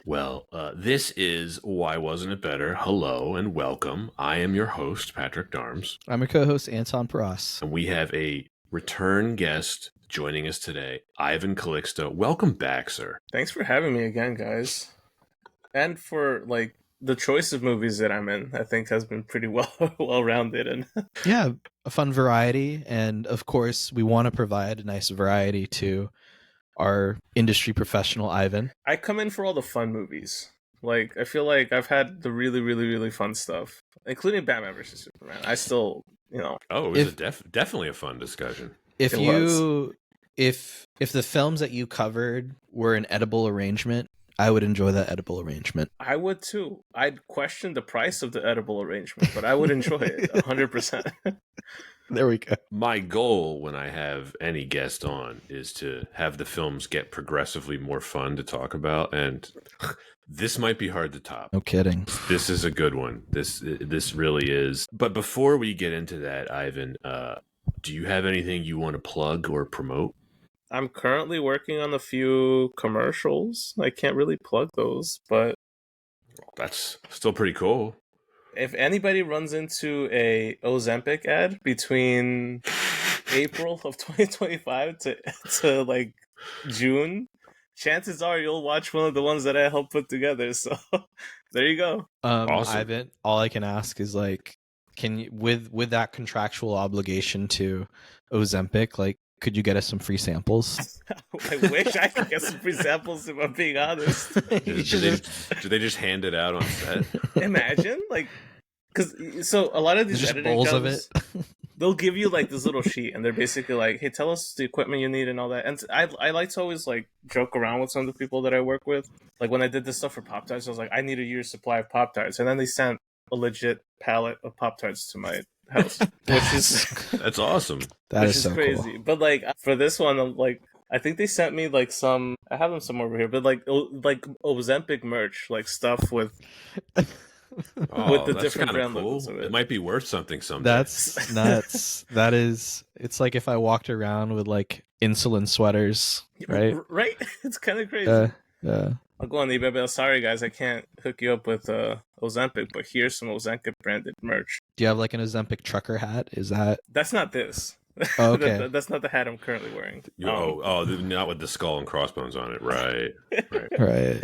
Well, this is Why Wasn't It Better? Hello and welcome. I am your host, Patrick Darms, I'm your co-host, Anton Paras. and we have a return guest joining us today, Ivan Calixto. Welcome back, sir. Thanks for having me again, guys. And for the choice of movies that I'm in, I think has been pretty well rounded and Yeah, a fun variety. And of course, we want to provide a nice variety to our industry professional, Ivan. I come in for all the fun movies. Like I feel like I've had the really fun stuff, including Batman vs Superman. I still, Oh, it was definitely a fun discussion. If It you if the films that you covered were an edible arrangement, I would enjoy that edible arrangement. I would too. I'd question the price of the edible arrangement, but I would enjoy it 100%. There we go. My goal when I have any guest on is to have the films get progressively more fun to talk about, and this might be hard to top. No kidding. This is a good one. This really is. But before we get into that, Ivan, do you have anything you want to plug or promote? I'm currently working on a few commercials. I can't really plug those, but That's still pretty cool. if anybody runs into a Ozempic ad between April of 2025 to like June, chances are you'll watch one of the ones that I helped put together. So there you go. Awesome. Ivan, all I can ask is can you with that contractual obligation to Ozempic, could you get us some free samples? I wish I could get some free samples if I'm being honest. Do they just hand it out on set? Imagine, because so a lot of these just editing bowls jobs, of it. they'll give you this little sheet, and they're basically like, "Hey, tell us the equipment you need and all that." And I like to always joke around with some of the people that I work with. Like when I did this stuff for Pop-Tarts, I was like, "I need a year's supply of Pop-Tarts," and then they sent a legit pallet of Pop-Tarts to my house, which is That's awesome. That which is is so crazy. cool. But for this one, I think they sent me some. I have them somewhere over here, but like Ozempic merch, stuff with Oh, the that's different kinda brand logos of it. It might be worth something someday. That's nuts. That is. It's like if I walked around with insulin sweaters, right? Right? It's kind of crazy. Yeah. I'll go on eBay, but sorry guys, I can't hook you up with Ozempic, but here's some Ozempic branded merch. Do you have an Ozempic trucker hat? Is that? That's not this. Oh, okay. That's not the hat I'm currently wearing. Not with the skull and crossbones on it, right? Right.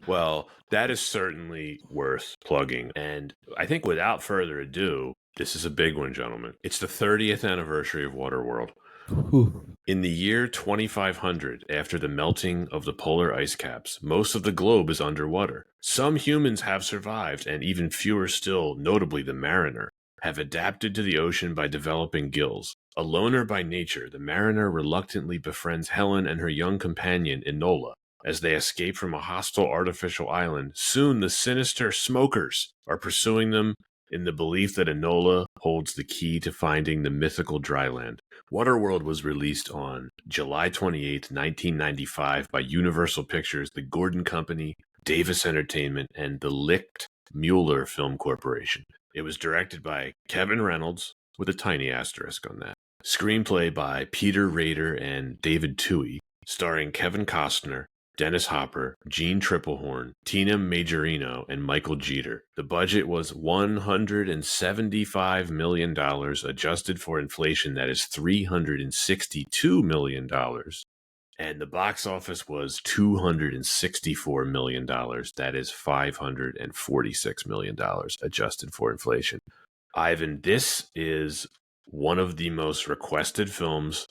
Well, that is certainly worth plugging, and I think without further ado, this is a big one, gentlemen. It's the 30th anniversary of Waterworld. Ooh. In the year 2500, after the melting of the polar ice caps, most of the globe is underwater. Some humans have survived, and even fewer still, notably the mariner, have adapted to the ocean by developing gills. A loner by nature, the mariner reluctantly befriends Helen and her young companion, Enola. As they escape from a hostile artificial island, soon the sinister smokers are pursuing them in the belief that Enola holds the key to finding the mythical dryland. Waterworld was released on July 28, 1995 by Universal Pictures, the Gordon Company, Davis Entertainment, and the Licht Mueller Film Corporation. It was directed by Kevin Reynolds, with a tiny asterisk on that. Screenplay by Peter Rader and David Toohey, starring Kevin Costner, Dennis Hopper, Gene Triplehorn, Tina Majorino, and Michael Jeter. The budget was $175 million, adjusted for inflation, that is $362 million. And the box office was $264 million. That is $546 million, adjusted for inflation. Ivan, this is one of the most requested films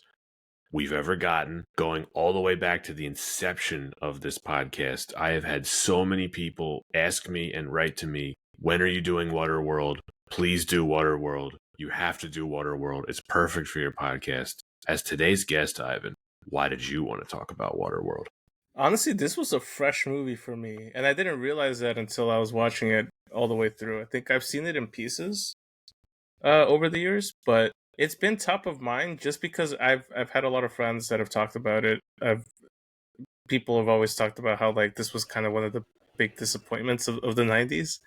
we've ever gotten, going all the way back to the inception of this podcast. I have had so many people ask me and write to me, when are you doing Waterworld? Please do Waterworld. You have to do Waterworld. It's perfect for your podcast. As today's guest, Ivan, why did you want to talk about Waterworld? Honestly, this was a fresh movie for me, and I didn't realize that until I was watching it all the way through. I think I've seen it in pieces over the years, but it's been top of mind just because I've had a lot of friends that have talked about it. People have always talked about how this was kind of one of the big disappointments of the 90s.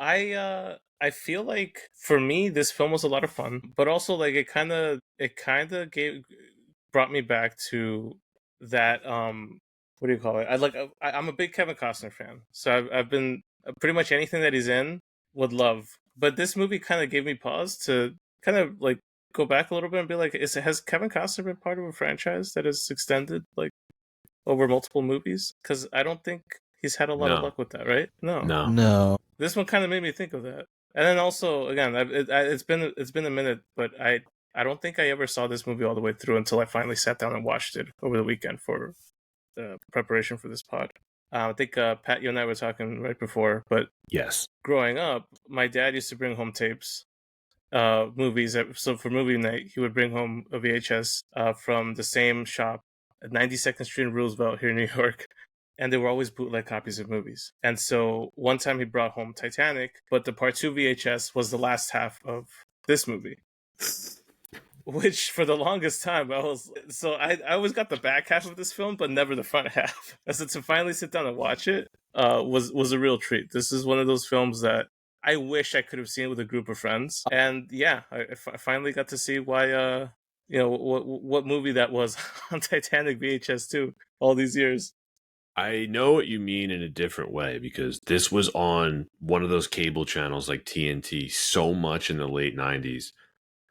I feel like for me this film was a lot of fun, but also it kind of brought me back to that what do you call it? I'm a big Kevin Costner fan, so I've been pretty much anything that he's in would love. But this movie kind of gave me pause to kind of like go back a little bit and be like, has Kevin Costner been part of a franchise that has extended like over multiple movies? Because I don't think he's had a lot of No. luck with that, right? No. No. This one kind of made me think of that. And then also, again, it's been a minute, but I don't think I ever saw this movie all the way through until I finally sat down and watched it over the weekend for preparation for this pod. I think Pat, you and I were talking right before, but Yes. growing up, my dad used to bring home tapes, movies. So for movie night, he would bring home a VHS from the same shop at 92nd Street in Roosevelt here in New York. And they were always bootleg copies of movies. And so one time he brought home Titanic, but the part 2 VHS was the last half of this movie. Which for the longest time I always got the back half of this film, but never the front half. And so to finally sit down and watch it was a real treat. This is one of those films that I wish I could have seen with a group of friends. And yeah, I finally got to see why what movie that was on Titanic VHS 2 all these years. I know what you mean in a different way, because this was on one of those cable channels like TNT so much in the late 90s.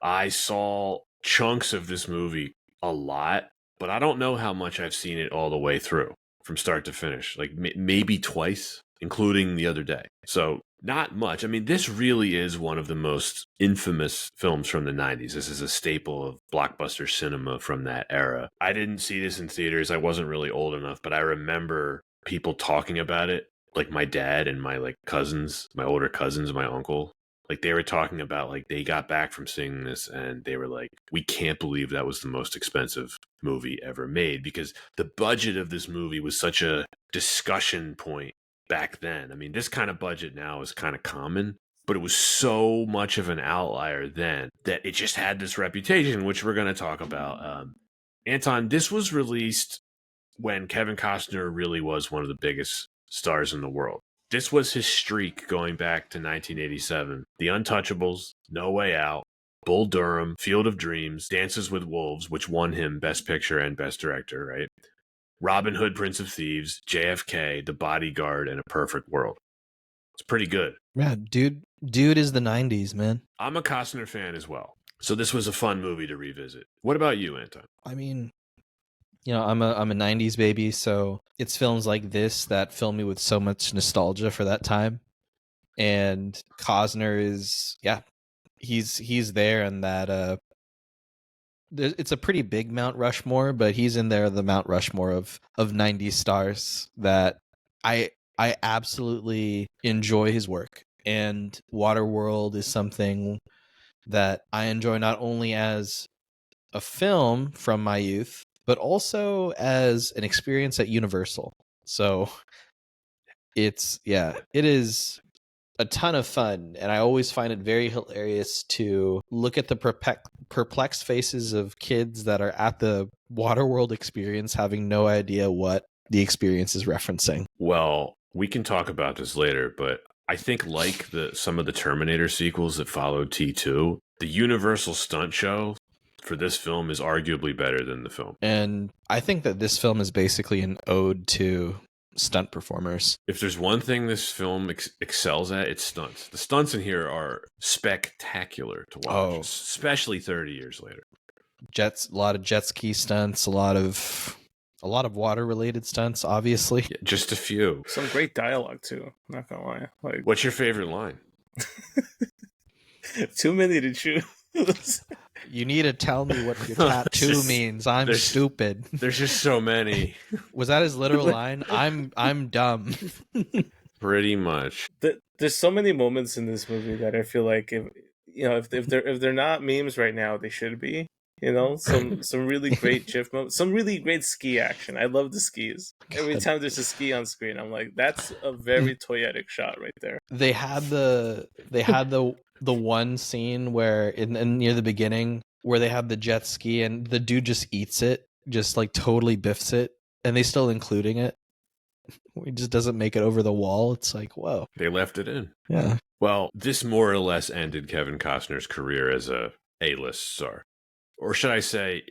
I saw chunks of this movie a lot, but I don't know how much I've seen it all the way through from start to finish. Like maybe twice, including the other day. So not much. I mean, this really is one of the most infamous films from the 90s. This is a staple of blockbuster cinema from that era. I didn't see this in theaters. I wasn't really old enough, but I remember people talking about it, like my dad and my cousins, my older cousins, my uncle. Like they were talking about they got back from seeing this and they were like, we can't believe that was the most expensive movie ever made, because the budget of this movie was such a discussion point back then. I mean, this kind of budget now is kind of common, but it was so much of an outlier then that it just had this reputation, which we're going to talk about. Anton, this was released when Kevin Costner really was one of the biggest stars in the world. This was his streak going back to 1987. The Untouchables, No Way Out, Bull Durham, Field of Dreams, Dances with Wolves, which won him Best Picture and Best Director, right? Robin Hood, Prince of Thieves, JFK, The Bodyguard, and A Perfect World. It's pretty good. Yeah, dude is the 90s, man. I'm a Costner fan as well, so this was a fun movie to revisit. What about you, Anton? I mean, I'm a 90s baby, so it's films like this that fill me with so much nostalgia for that time. And Costner is, he's there, and that it's a pretty big Mount Rushmore, but he's in there, the Mount Rushmore of 90s stars that I absolutely enjoy his work. And Waterworld is something that I enjoy not only as a film from my youth, but also as an experience at Universal. So it is a ton of fun, and I always find it very hilarious to look at the perplexed faces of kids that are at the Waterworld experience having no idea what the experience is referencing. Well, we can talk about this later, but I think some of the Terminator sequels that followed T2, the Universal stunt show for this film is arguably better than the film. And I think that this film is basically an ode to stunt performers. If there's one thing this film excels at, it's stunts. The stunts in here are spectacular to watch, especially 30 years later. A lot of jet ski stunts, a lot of water related stunts, obviously. Yeah, just a few. Some great dialogue too, not gonna lie. What's your favorite line? Too many to choose. You need to tell me what your tattoo means. I'm stupid. There's just so many. Was that his literal line? I'm dumb. Pretty much. There's so many moments in this movie that I feel like if they're not memes right now, they should be. Some really great GIF moments, some really great ski action. I love the skis. Every time there's a ski on screen, I'm like, that's a very toyetic shot right there. They had the one scene where in near the beginning where they have the jet ski and the dude just eats it, just totally biffs it, and they still including it. It just doesn't make it over the wall. It's like, whoa. They left it in. Yeah. Well, this more or less ended Kevin Costner's career as a A-list star. Or should I say,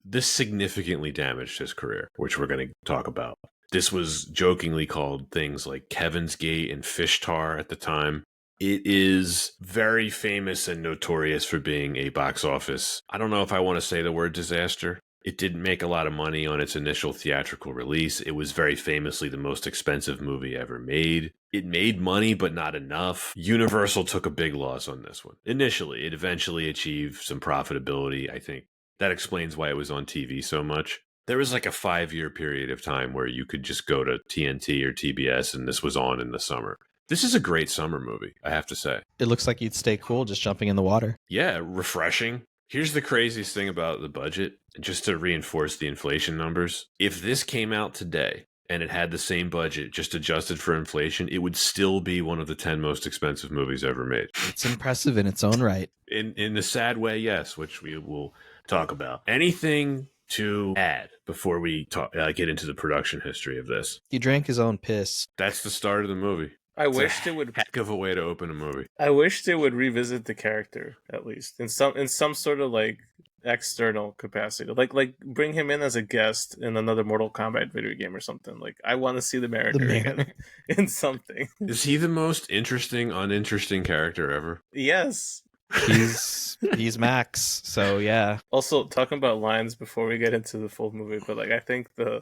this significantly damaged his career, which we're going to talk about. This was jokingly called things like Kevin's Gate and Fish Tar at the time. It is very famous and notorious for being a box office. I don't know if I want to say the word disaster. It didn't make a lot of money on its initial theatrical release. It was very famously the most expensive movie ever made. It made money, but not enough. Universal took a big loss on this one. Initially, it eventually achieved some profitability. I think that explains why it was on TV so much. There was like a 5-year period of time where you could just go to TNT or TBS and this was on in the summer. This is a great summer movie, I have to say. It looks like you'd stay cool just jumping in the water. Yeah, refreshing. Here's the craziest thing about the budget, just to reinforce the inflation numbers. If this came out today and it had the same budget, just adjusted for inflation, it would still be one of the 10 most expensive movies ever made. It's impressive in its own right. In the sad way, yes, which we will talk about. Anything to add before we get into the production history of this? He drank his own piss. That's the start of the movie. I wished it would. Heck of a way to open a movie. I wished it would revisit the character at least in some sort of like external capacity, like bring him in as a guest in another Mortal Kombat video game or something. Like I want to see the Mariner again in something. Is he the most uninteresting character ever? Yes. He's Max, so yeah. Also, talking about lines before we get into the full movie, but like I think the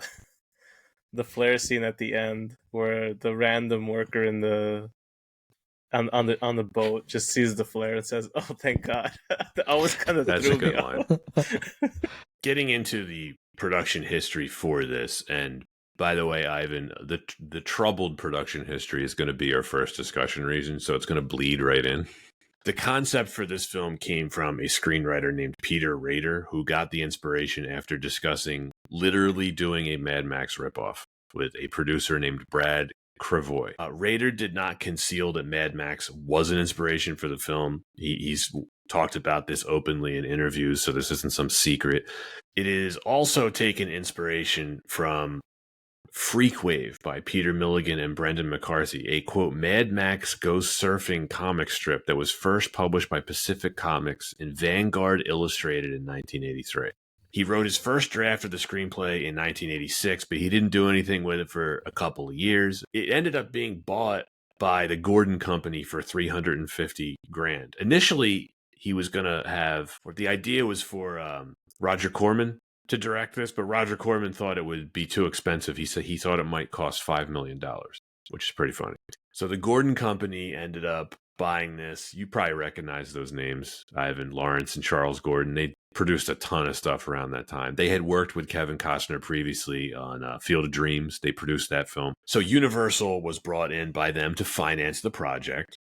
flare scene at the end where the random worker in on the boat just sees the flare and says, "Oh, thank God." That always kind of That's threw a good me off. line. Getting into the production history for this, and by the way, Ivan, the troubled production history is going to be our first discussion reason, so it's going to bleed right in. The concept for this film came from a screenwriter named Peter Rader, who got the inspiration after discussing literally doing a Mad Max ripoff with a producer named Brad Crevoy. Rader did not conceal that Mad Max was an inspiration for the film. He's talked about this openly in interviews, so this isn't some secret. It is also taken inspiration from Freakwave by Peter Milligan and Brendan McCarthy, a quote Mad Max ghost surfing comic strip that was first published by Pacific Comics in Vanguard Illustrated in 1983. He wrote his first draft of the screenplay in 1986, but he didn't do anything with it for a couple of years. It ended up being bought by the Gordon Company for $350,000. Initially, he was going to have, or the idea was for Roger Corman to direct this, but Roger Corman thought it would be too expensive. He said he thought it might cost $5 million, which is pretty funny. So the Gordon Company ended up buying this. You probably recognize those names, Ivan, Lawrence, and Charles Gordon. They produced a ton of stuff around that time. They had worked with Kevin Costner previously on Field of Dreams. They produced that film. So Universal was brought in by them to finance the project.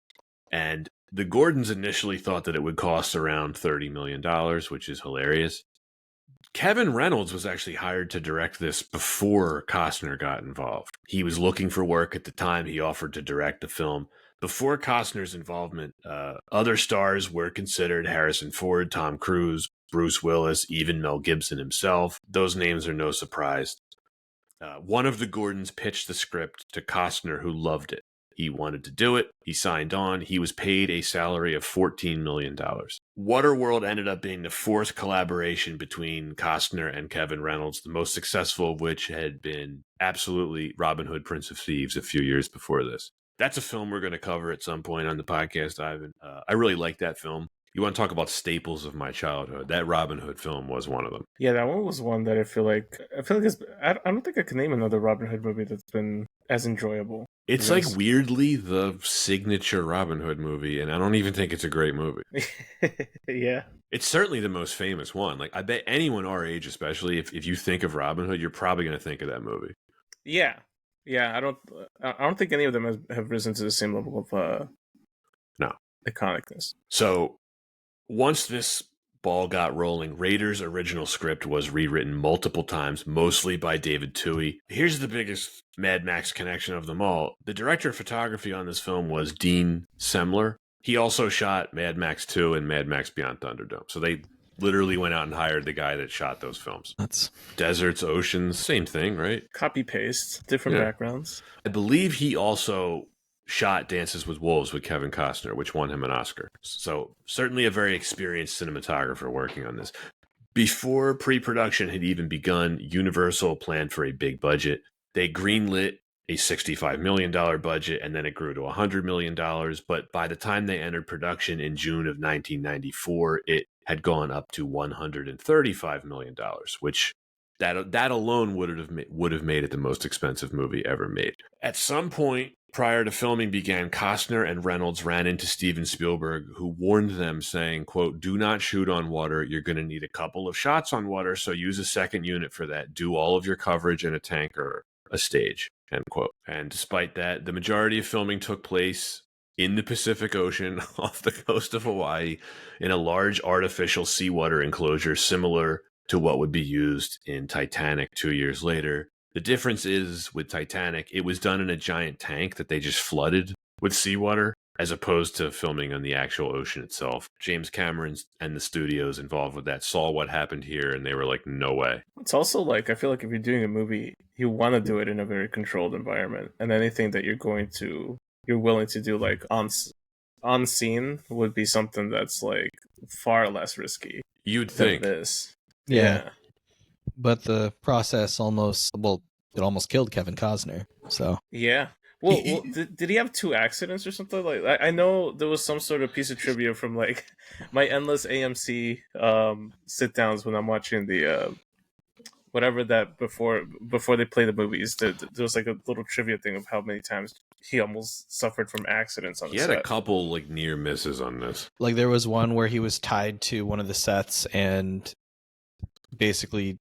And the Gordons initially thought that it would cost around $30 million, which is hilarious. Kevin Reynolds was actually hired to direct this before Costner got involved. He was looking for work at the time. He offered to direct the film. Before Costner's involvement, other stars were considered: Harrison Ford, Tom Cruise, Bruce Willis, even Mel Gibson himself. Those names are no surprise. One of the Gordons pitched the script to Costner, who loved it. He wanted to do it. He signed on. He was paid a salary of $14 million. Waterworld ended up being the fourth collaboration between Costner and Kevin Reynolds, the most successful of which had been absolutely Robin Hood, Prince of Thieves a few years before this. That's a film we're going to cover at some point on the podcast, Ivan. I really like that film. You want to talk about staples of my childhood? That Robin Hood film was one of them. Yeah, that one was one that I feel like I don't think I can name another Robin Hood movie that's been as enjoyable. It's like weirdly the signature Robin Hood movie, and I don't even think it's a great movie. Yeah. It's certainly the most famous one. Like, I bet anyone our age, especially, if you think of Robin Hood, you're probably going to think of that movie. Yeah. Yeah, I don't think any of them have risen to the same level of no iconicness. So once this ball got rolling, Rader's original script was rewritten multiple times, mostly by David Twohy. Here's the biggest Mad Max connection of them all. The director of photography on this film was Dean Semler. He also shot Mad Max 2 and Mad Max Beyond Thunderdome. So they literally went out and hired the guy that shot those films. That's Deserts, Oceans, same thing, right? Copy paste, different backgrounds. I believe he also shot Dances with Wolves with Kevin Costner, which won him an Oscar. So certainly a very experienced cinematographer working on this. Before pre-production had even begun, Universal planned for a big budget. They greenlit a $65 million budget, and then it grew to $100 million. But by the time they entered production in June of 1994, it had gone up to $135 million, which that alone would have made it the most expensive movie ever made. At some point prior to filming began, Costner and Reynolds ran into Steven Spielberg, who warned them, saying, quote, "Do not shoot on water. You're going to need a couple of shots on water, so use a second unit for that. Do all of your coverage in a tank or a stage," end quote. And despite that, the majority of filming took place in the Pacific Ocean off the coast of Hawaii in a large artificial seawater enclosure similar to what would be used in Titanic 2 years later. The difference is with Titanic, it was done in a giant tank that they just flooded with seawater, as opposed to filming on the actual ocean itself. James Cameron and the studios involved with that saw what happened here, and they were like, no way. It's also like, I feel like if you're doing a movie, you want to do it in a very controlled environment, and anything that you're willing to do like on scene would be something that's like far less risky. You'd think. Than this. Yeah. But the process it almost killed Kevin Costner. So yeah. Well, did he have 2 accidents or something? Like, I know there was some sort of piece of trivia from like my endless AMC sit downs when I'm watching the whatever that before they play the movies. There was like a little trivia thing of how many times he almost suffered from accidents on the set. He had a couple like near misses on this. Like there was one where he was tied to one of the sets, and basically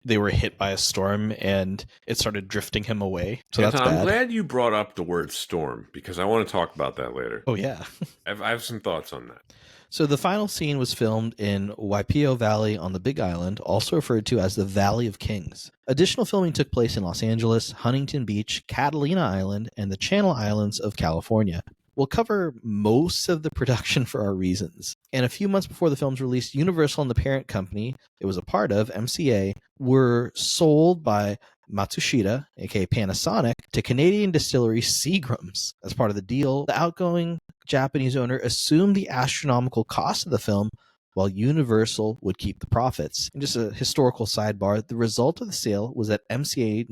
they were hit by a storm and it started drifting him away. So yeah, that's I'm bad. glad you brought up the word storm, because I want to talk about that later. Oh yeah. I have some thoughts on that. So the final scene was filmed in Waipio Valley on the Big Island, also referred to as the Valley of Kings. Additional filming took place in Los Angeles, Huntington Beach, Catalina Island, and the Channel Islands of California. We'll cover most of the production for our reasons. And a few months before the film's release, Universal and the parent company it was a part of, MCA, were sold by Matsushita, aka Panasonic, to Canadian distillery Seagram's. As part of the deal, the outgoing Japanese owner assumed the astronomical cost of the film, while Universal would keep the profits. And just a historical sidebar, the result of the sale was that MCA's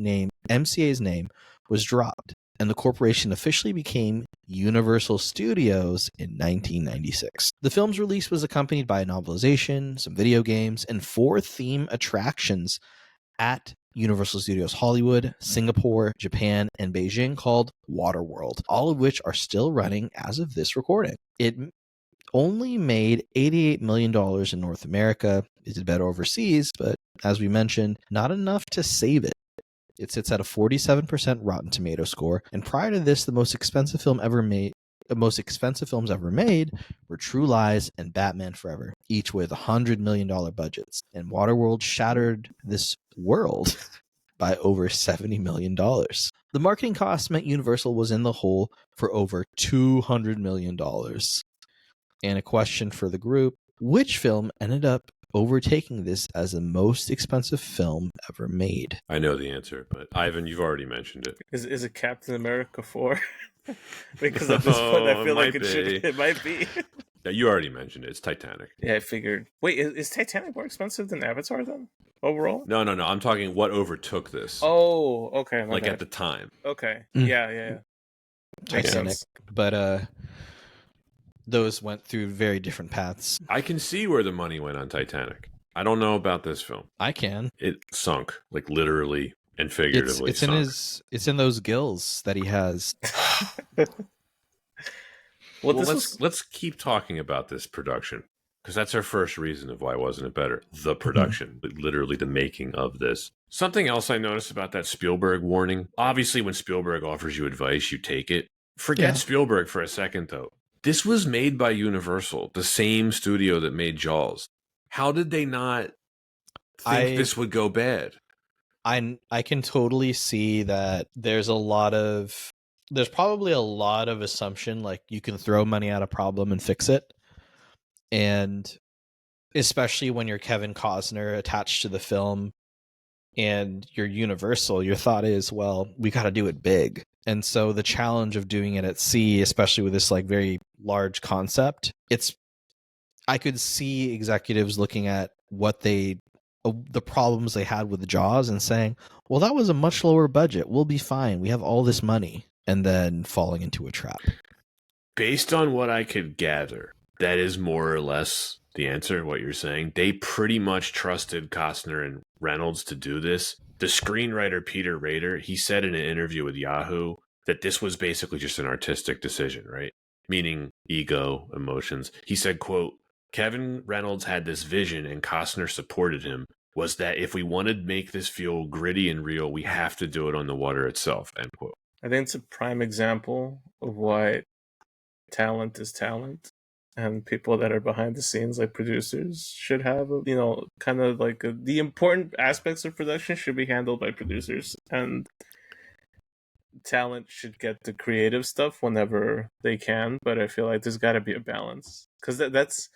name was dropped, and the corporation officially became Universal Studios in 1996. The film's release was accompanied by a novelization, some video games, and 4 theme attractions at Universal Studios Hollywood, Singapore, Japan, and Beijing called Waterworld, all of which are still running as of this recording. It only made $88 million in North America. It did better overseas, but as we mentioned, not enough to save it. It sits at a 47% Rotten Tomato score, and prior to this, the most expensive films ever made were True Lies and Batman Forever, each with $100 million budgets. And Waterworld shattered this world by over $70 million. The marketing costs meant Universal was in the hole for over $200 million. And a question for the group, which film ended up overtaking this as the most expensive film ever made? I know the answer, but Ivan, you've already mentioned it. Is it Captain America 4? Because at this point, I feel like it might be. Yeah, you already mentioned it. It's Titanic. Yeah, I figured. Wait, is Titanic more expensive than Avatar then? Overall? No. I'm talking what overtook this. Oh, okay. Like at the time. Okay. Mm. Yeah. Makes Titanic. sense. But those went through very different paths. I can see where the money went on Titanic. I don't know about this film. I can. It sunk, like literally and figuratively. It's in those gills that he has. Well, let's keep talking about this production, because that's our first reason of why wasn't it better. The production, literally the making of this. Something else I noticed about that Spielberg warning. Obviously, when Spielberg offers you advice, you take it. Forget Spielberg for a second, though. This was made by Universal, the same studio that made Jaws. How did they not think this would go bad? I can totally see that there's probably a lot of assumption, like you can throw money at a problem and fix it. And especially when you're Kevin Costner attached to the film and you're Universal, your thought is, well, we got to do it big. And so the challenge of doing it at sea, especially with this like very large concept, I could see executives looking at what they the problems they had with Jaws and saying, well, that was a much lower budget. We'll be fine. We have all this money. And then falling into a trap. Based on what I could gather, that is more or less the answer, what you're saying. They pretty much trusted Costner and Reynolds to do this. The screenwriter, Peter Rader, he said in an interview with Yahoo that this was basically just an artistic decision, right? Meaning ego, emotions. He said, quote, Kevin Reynolds had this vision and Costner supported him, was that if we wanted to make this feel gritty and real, we have to do it on the water itself, end quote. I think it's a prime example of why talent is talent, and people that are behind the scenes, like producers, should have, kind of like the important aspects of production should be handled by producers, and talent should get the creative stuff whenever they can. But I feel like there's got to be a balance, because that's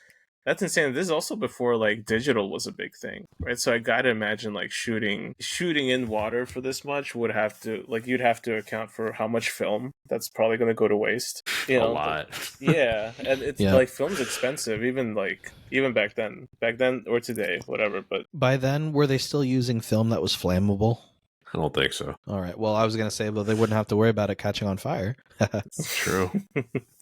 insane. This is also before like digital was a big thing, right? So I gotta imagine like shooting in water for this much would have to, like, you'd have to account for how much film that's probably going to go to waste. A lot. Yeah, and it's like film's expensive, even back then or today, whatever. But by then, were they still using film that was flammable? I don't think so. All right. Well, I was going to say, well, they wouldn't have to worry about it catching on fire. It's true.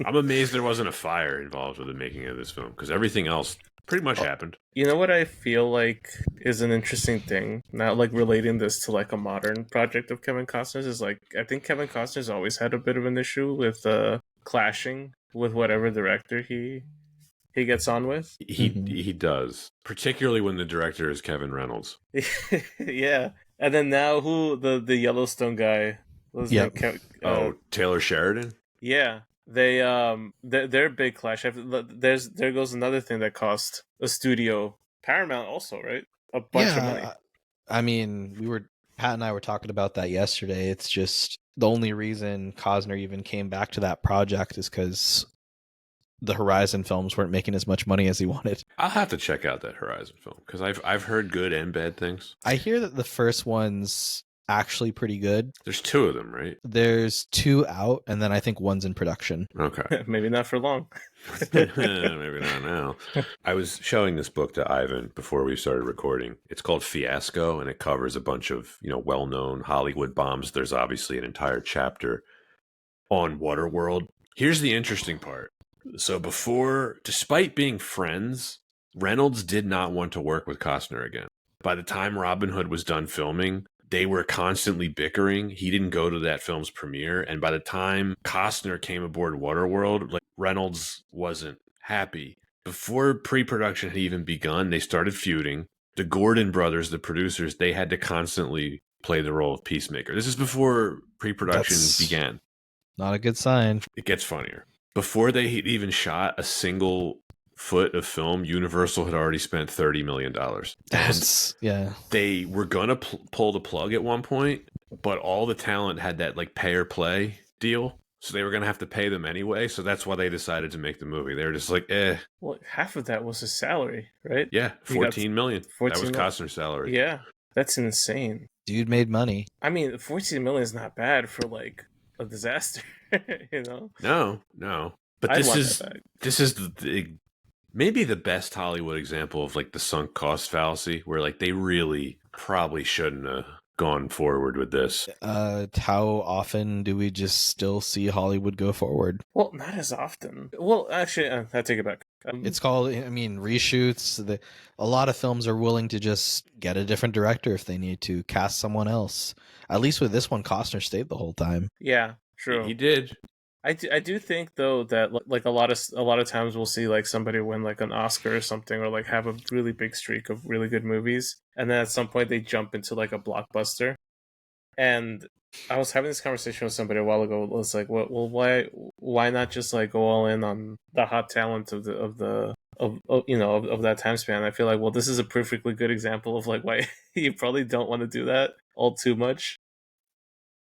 I'm amazed there wasn't a fire involved with the making of this film, because everything else pretty much happened. You know what I feel like is an interesting thing, not like relating this to like a modern project of Kevin Costner's, is like, I think Kevin Costner's always had a bit of an issue with clashing with whatever director he gets on with. He does, particularly when the director is Kevin Reynolds. Yeah. And then now the Yellowstone guy was Taylor Sheridan? Yeah. They their big clash. There goes another thing that cost a studio, Paramount also, right? A bunch of money. I mean, Pat and I were talking about that yesterday. It's just the only reason Costner even came back to that project is because the Horizon films weren't making as much money as he wanted. I'll have to check out that Horizon film, because I've heard good and bad things. I hear that the first one's actually pretty good. There's 2 of them, right? There's 2 out, and then I think one's in production. Okay. Maybe not for long. Maybe not now. I was showing this book to Ivan before we started recording. It's called Fiasco, and it covers a bunch of, well-known Hollywood bombs. There's obviously an entire chapter on Waterworld. Here's the interesting part. So despite being friends, Reynolds did not want to work with Costner again. By the time Robin Hood was done filming, they were constantly bickering. He didn't go to that film's premiere. And by the time Costner came aboard Waterworld, like, Reynolds wasn't happy. Before pre-production had even begun, they started feuding. The Gordon brothers, the producers, they had to constantly play the role of peacemaker. This is before pre-production began. Not a good sign. It gets funnier. Before they even shot a single foot of film, Universal had already spent $30 million. They were going to pull the plug at one point, but all the talent had that like pay or play deal. So they were going to have to pay them anyway. So that's why they decided to make the movie. They were just like, Well, half of that was his salary, right? Yeah, $14 million. That was Costner's salary. Yeah, that's insane. Dude made money. I mean, $14 million is not bad for like a disaster. No. But this is maybe the best Hollywood example of like the sunk cost fallacy, where like they really probably shouldn't have gone forward with this. How often do we just still see Hollywood go forward? Well, not as often. Well, actually, I take it back. It's called, reshoots. A lot of films are willing to just get a different director if they need to, cast someone else. At least with this one, Costner stayed the whole time. Yeah, true. He did. I do think though that like a lot of times we'll see like somebody win like an Oscar or something, or like have a really big streak of really good movies, and then at some point they jump into like a blockbuster. And I was having this conversation with somebody a while ago. It was like, well, why not just like go all in on the hot talent of that time span? I feel like, well, this is a perfectly good example of like why you probably don't want to do that all too much.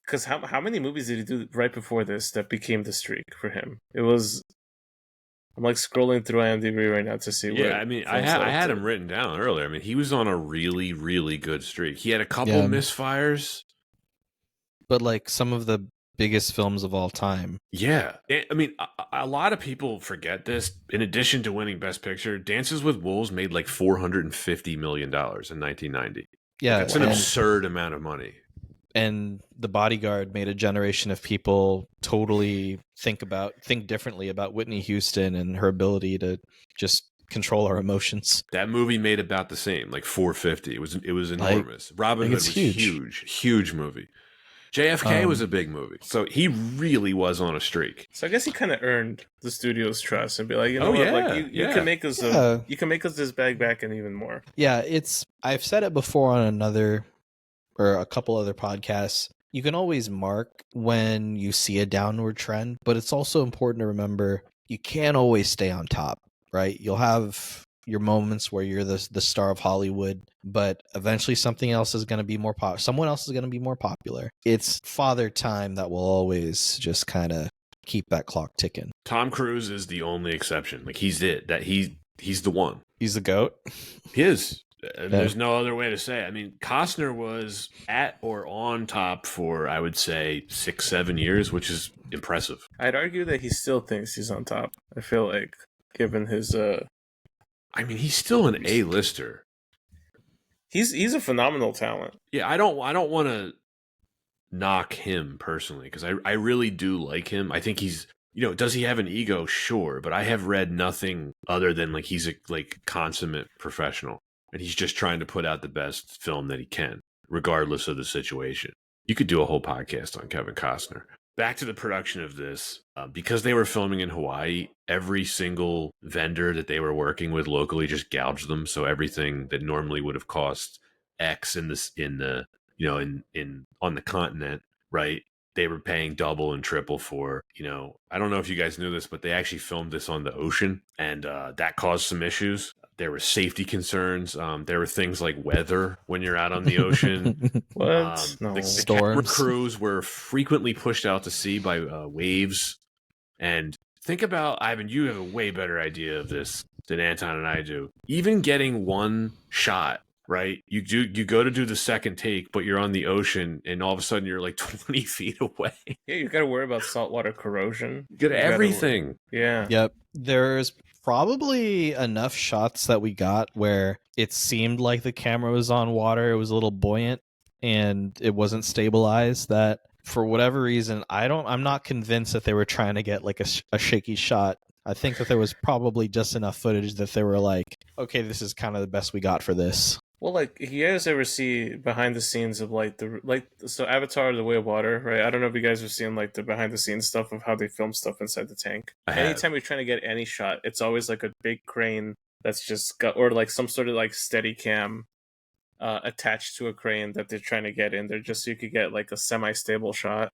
Because how many movies did he do right before this that became the streak for him? It was... I'm like scrolling through IMDb right now to see where... Yeah, I mean, I had him written down earlier. I mean, he was on a really, really good streak. He had a couple misfires. But like some of the biggest films of all time. Yeah. I mean, a lot of people forget this. In addition to winning Best Picture, Dances with Wolves made like $450 million in 1990. Yeah, That's an absurd amount of money. And The Bodyguard made a generation of people totally think differently about Whitney Houston and her ability to just control our emotions. That movie made about the same, like 450. It was enormous. Robin Hood was huge movie. JFK was a big movie, so he really was on a streak. So I guess he kind of earned the studio's trust and be like, you know what, like you can make us you can make us this bag back and even more. Yeah, I've said it before on another or a couple other podcasts. You can always mark when you see a downward trend, but it's also important to remember you can't always stay on top, right? You'll have your moments where you're the star of Hollywood, but eventually someone else is going to be more popular. It's Father Time that will always just kind of keep that clock ticking. Tom Cruise is the only exception. Like he's it. That he's the one. He's the GOAT. He is. There's no other way to say it. I mean, Costner was at or on top for, I would say, 6-7 years, which is impressive. I'd argue that he still thinks he's on top. I feel like, given his I mean, he's still an A-lister. He's a phenomenal talent. Yeah, I don't want to knock him personally, because I really do like him. I think he's, does he have an ego? Sure, but I have read nothing other than like he's a consummate professional, and he's just trying to put out the best film that he can, regardless of the situation. You could do a whole podcast on Kevin Costner. Back to the production of this, because they were filming in Hawaii, every single vendor that they were working with locally just gouged them. So everything that normally would have cost X on the continent, right? They were paying double and triple for. I don't know if you guys knew this, but they actually filmed this on the ocean, and that caused some issues. There were safety concerns. There were things like weather when you're out on the ocean. What? No. The camera crews were frequently pushed out to sea by waves. And think about, Ivan, you have a way better idea of this than Anton and I do. Even getting one shot, right? You go to do the second take, but you're on the ocean, and all of a sudden you're like 20 feet away. Yeah, you got to worry about saltwater corrosion. You got everything. Yeah. Yep. There's probably enough shots that we got where it seemed like the camera was on water. It was a little buoyant and it wasn't stabilized, that for whatever reason, I'm not convinced that they were trying to get like a shaky shot. I think that there was probably just enough footage that they were like, okay, this is kind of the best we got for this. Well, like, you guys ever see behind the scenes of so Avatar: The Way of Water, right? I don't know if you guys have seen like the behind the scenes stuff of how they film stuff inside the tank. Anytime you're trying to get any shot, it's always like a big crane that's just got, or like some sort of like steady cam attached to a crane that they're trying to get in there just so you could get like a semi-stable shot.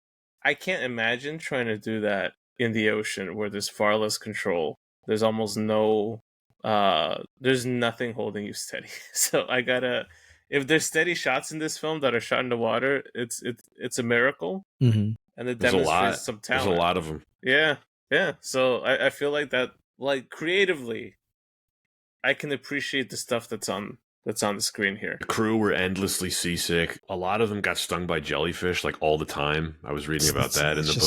I can't imagine trying to do that in the ocean where there's far less control. There's almost no there's nothing holding you steady. So if there's steady shots in this film that are shot in the water, it's a miracle. Mm-hmm. And it demonstrates some talent. There's a lot of them. Yeah. So I feel like that, like, creatively, I can appreciate the stuff that's on the screen here. The crew were endlessly seasick. A lot of them got stung by jellyfish like all the time. I was reading about that in the book.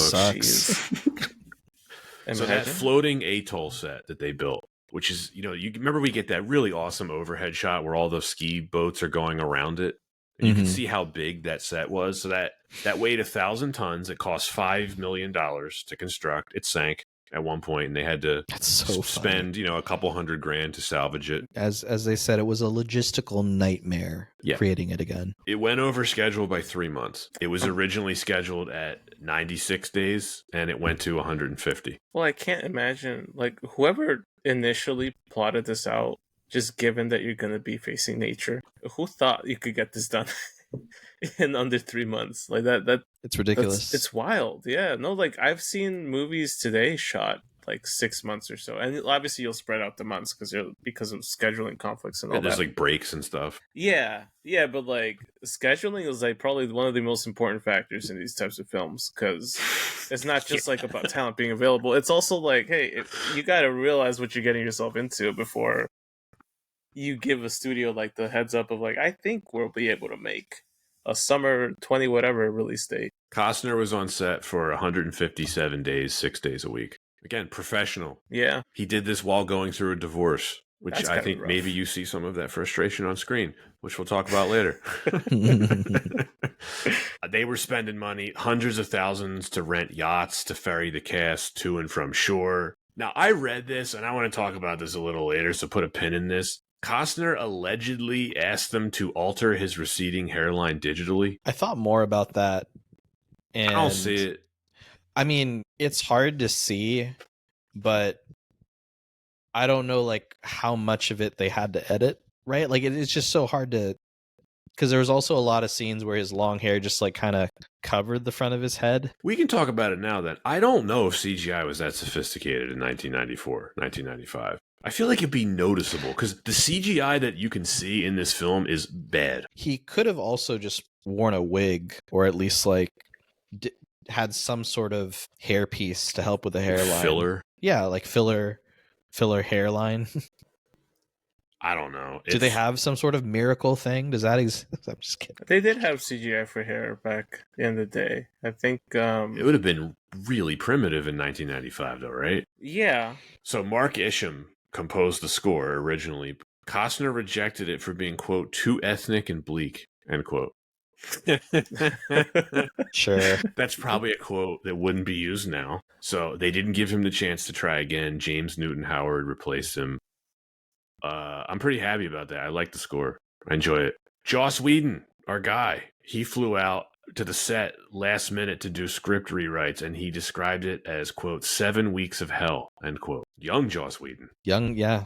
So that floating atoll set that they built, which is, you remember we get that really awesome overhead shot where all the ski boats are going around it. And you can see how big that set was. So that weighed 1,000 tons. It cost $5 million to construct. It sank at one point, and they had to spend, a couple $100,000 to salvage it. As they said, it was a logistical nightmare creating it again. It went over schedule by 3 months. It was originally scheduled at 96 days, and it went to 150. Well, I can't imagine, like, whoever initially plotted this out, just given that you're going to be facing nature, who thought you could get this done in under 3 months? Like that it's ridiculous. It's wild. Yeah. No, like, I've seen movies today shot like 6 months or so, and obviously you'll spread out the months because of scheduling conflicts and all that. There's like breaks and stuff. Yeah, but like scheduling is like probably one of the most important factors in these types of films, because it's not just like about talent being available. It's also like, hey, you got to realize what you're getting yourself into before you give a studio like the heads up of like, I think we'll be able to make a summer 20 whatever release date. Costner was on set for 157 days, 6 days a week. Again, professional. Yeah. He did this while going through a divorce, which That's I gotta be think rough. maybe you see some of that frustration on screen, which we'll talk about later. They were spending money, hundreds of thousands to rent yachts to ferry the cast to and from shore. Now, I read this, and I want to talk about this a little later, so put a pin in this. Costner allegedly asked them to alter his receding hairline digitally. I thought more about that. And I don't see it. I mean, it's hard to see, but I don't know like how much of it they had to edit, right? Like it's just so hard to, because there was also a lot of scenes where his long hair just like kind of covered the front of his head. We can talk about it now then. I don't know if CGI was that sophisticated in 1994, 1995. I feel like it'd be noticeable because the CGI that you can see in this film is bad. He could have also just worn a wig, or at least like had some sort of hairpiece to help with the hairline. Filler? Yeah, like filler hairline. I don't know. Do they have some sort of miracle thing? Does that exist? I'm just kidding. They did have CGI for hair back in the day. I think it would have been really primitive in 1995 though, right? Yeah. So Mark Isham composed the score originally. Costner rejected it for being, quote, too ethnic and bleak, end quote. Sure. That's probably a quote that wouldn't be used now. So they didn't give him the chance to try again. James Newton Howard replaced him. I'm pretty happy about that. I like the score. I enjoy it. Joss Whedon, our guy, he flew out to the set last minute to do script rewrites, and he described it as, quote, 7 weeks of hell, end quote. Young Joss Whedon. Young, yeah.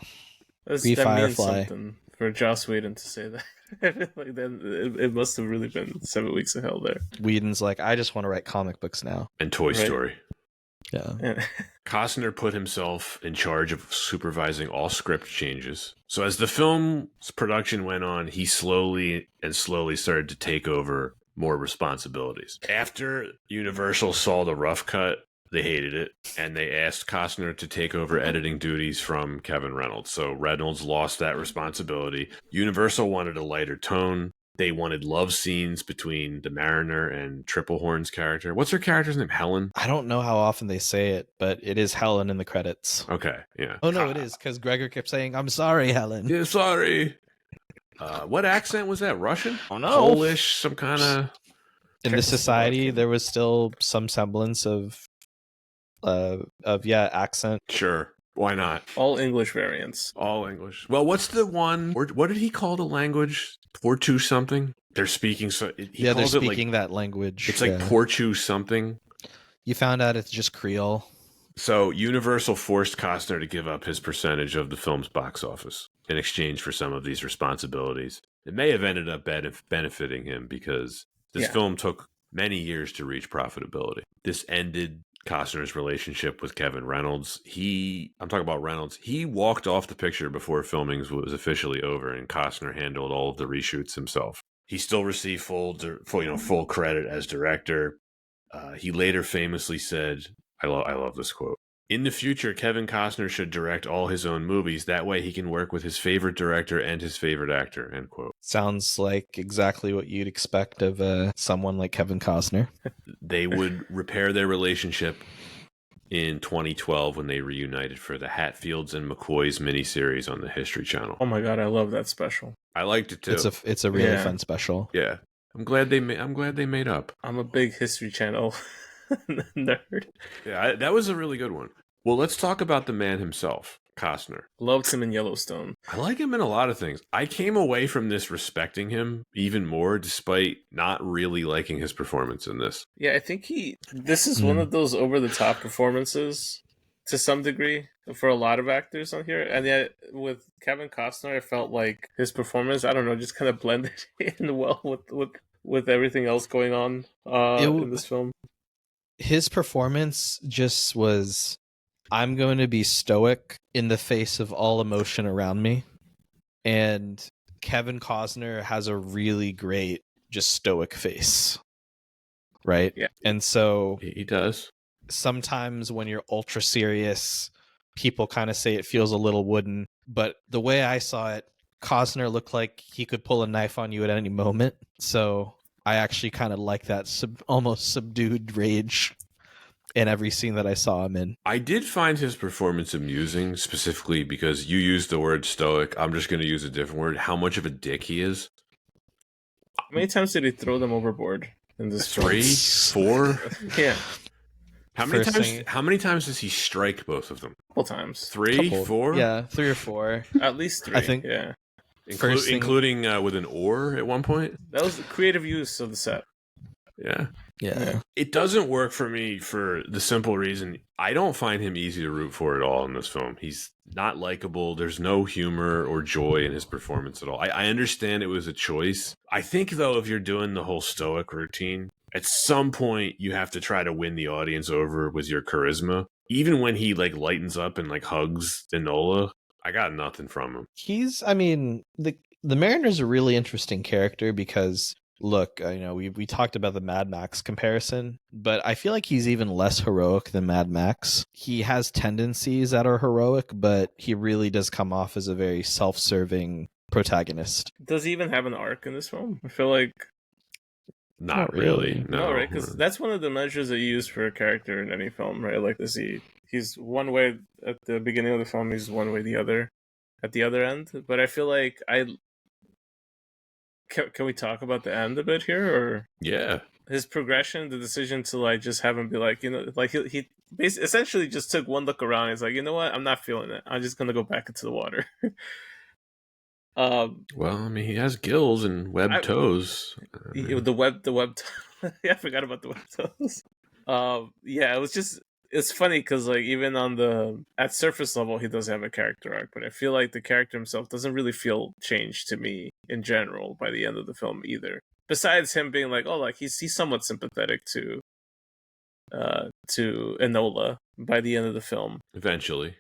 That means Firefly. something for Joss Whedon to say that. I feel like then it must have really been 7 weeks of hell there. Whedon's like, I just want to write comic books now. And Toy Story. Yeah. Costner put himself in charge of supervising all script changes. So as the film's production went on, he slowly started to take over more responsibilities. After Universal saw the rough cut, they hated it, and they asked Costner to take over editing duties from Kevin Reynolds. So Reynolds lost that responsibility. Universal wanted a lighter tone. They wanted love scenes between the Mariner and Triple Horn's character. What's her character's name? Helen? I don't know how often they say it, but it is Helen in the credits. Okay, yeah. Oh, no, it is, because Gregor kept saying, I'm sorry, Helen. Yeah, sorry. What accent was that? Russian? Oh, no. Polish? Some kind of... In this society, there was still some semblance of accent. Sure. Why not? All English variants. All English. Well, what's the one? What did he call the language? Portu something? They're speaking so. They're speaking that language. It's like Portu something. You found out it's just Creole. So Universal forced Costner to give up his percentage of the film's box office in exchange for some of these responsibilities. It may have ended up benefiting him because this film took many years to reach profitability. This ended Costner's relationship with Kevin Reynolds. I'm talking about Reynolds. He walked off the picture before filming was officially over, and Costner handled all of the reshoots himself. He still received full credit as director. He later famously said, I love this quote, "In the future, Kevin Costner should direct all his own movies. That way he can work with his favorite director and his favorite actor," end quote. Sounds like exactly what you'd expect of someone like Kevin Costner. They would repair their relationship in 2012 when they reunited for the Hatfields and McCoys miniseries on the History Channel. Oh my god, I love that special. I liked it too. It's a really fun special. Yeah, I'm glad they made up. I'm a big History Channel nerd. Yeah, that was a really good one. Well, let's talk about the man himself, Costner. Loved him in Yellowstone. I like him in a lot of things. I came away from this respecting him even more, despite not really liking his performance in this. Yeah, I think this is one of those over-the-top performances to some degree for a lot of actors on here. And yet, with Kevin Costner, I felt like his performance, I don't know, just kind of blended in well with everything else going on in this film. His performance just was, I'm going to be stoic in the face of all emotion around me. And Kevin Costner has a really great, just stoic face. Right? Yeah. And so he does. Sometimes when you're ultra serious, people kind of say it feels a little wooden. But the way I saw it, Costner looked like he could pull a knife on you at any moment. So I actually kind of like that almost subdued rage in every scene that I saw him in. I did find his performance amusing, specifically because you used the word stoic. I'm just going to use a different word. How much of a dick he is. How many times did he throw them overboard in this film? 3, 4. Yeah, How many First times? thing- How many times does he strike both of them? a couple times. 3, Couple- 4. Yeah, 3 or 4. At least 3. I think- Yeah, First thing- Including with an oar at one point. that was the creative use of the set. Yeah. Yeah. It doesn't work for me for the simple reason I don't find him easy to root for at all in this film. He's not likable. There's no humor or joy in his performance at all. I understand it was a choice. I think, though, if you're doing the whole stoic routine, at some point you have to try to win the audience over with your charisma. Even when he like lightens up and like hugs Enola, I got nothing from him. The Mariner's a really interesting character because, look, we talked about the Mad Max comparison, but I feel like he's even less heroic than Mad Max. He has tendencies that are heroic, but he really does come off as a very self-serving protagonist. Does he even have an arc in this film? I feel like Not Not really. really. No, right? Because that's one of the measures that you use for a character in any film, right? Like, he's one way at the beginning of the film, he's one way the other at the other end. But I feel like can we talk about the end a bit here, or Yeah. his progression, the decision to like just have him be like, like he basically essentially just took one look around. He's like, you know what, I'm not feeling it. I'm just gonna go back into the water. Well, I mean, he has gills and webbed toes. The web. Yeah, I forgot about the web toes. Yeah, it's funny because like even at surface level, he does have a character arc, but I feel like the character himself doesn't really feel changed to me in general by the end of the film either. Besides him being like, oh, like he's somewhat sympathetic to Enola by the end of the film. Eventually,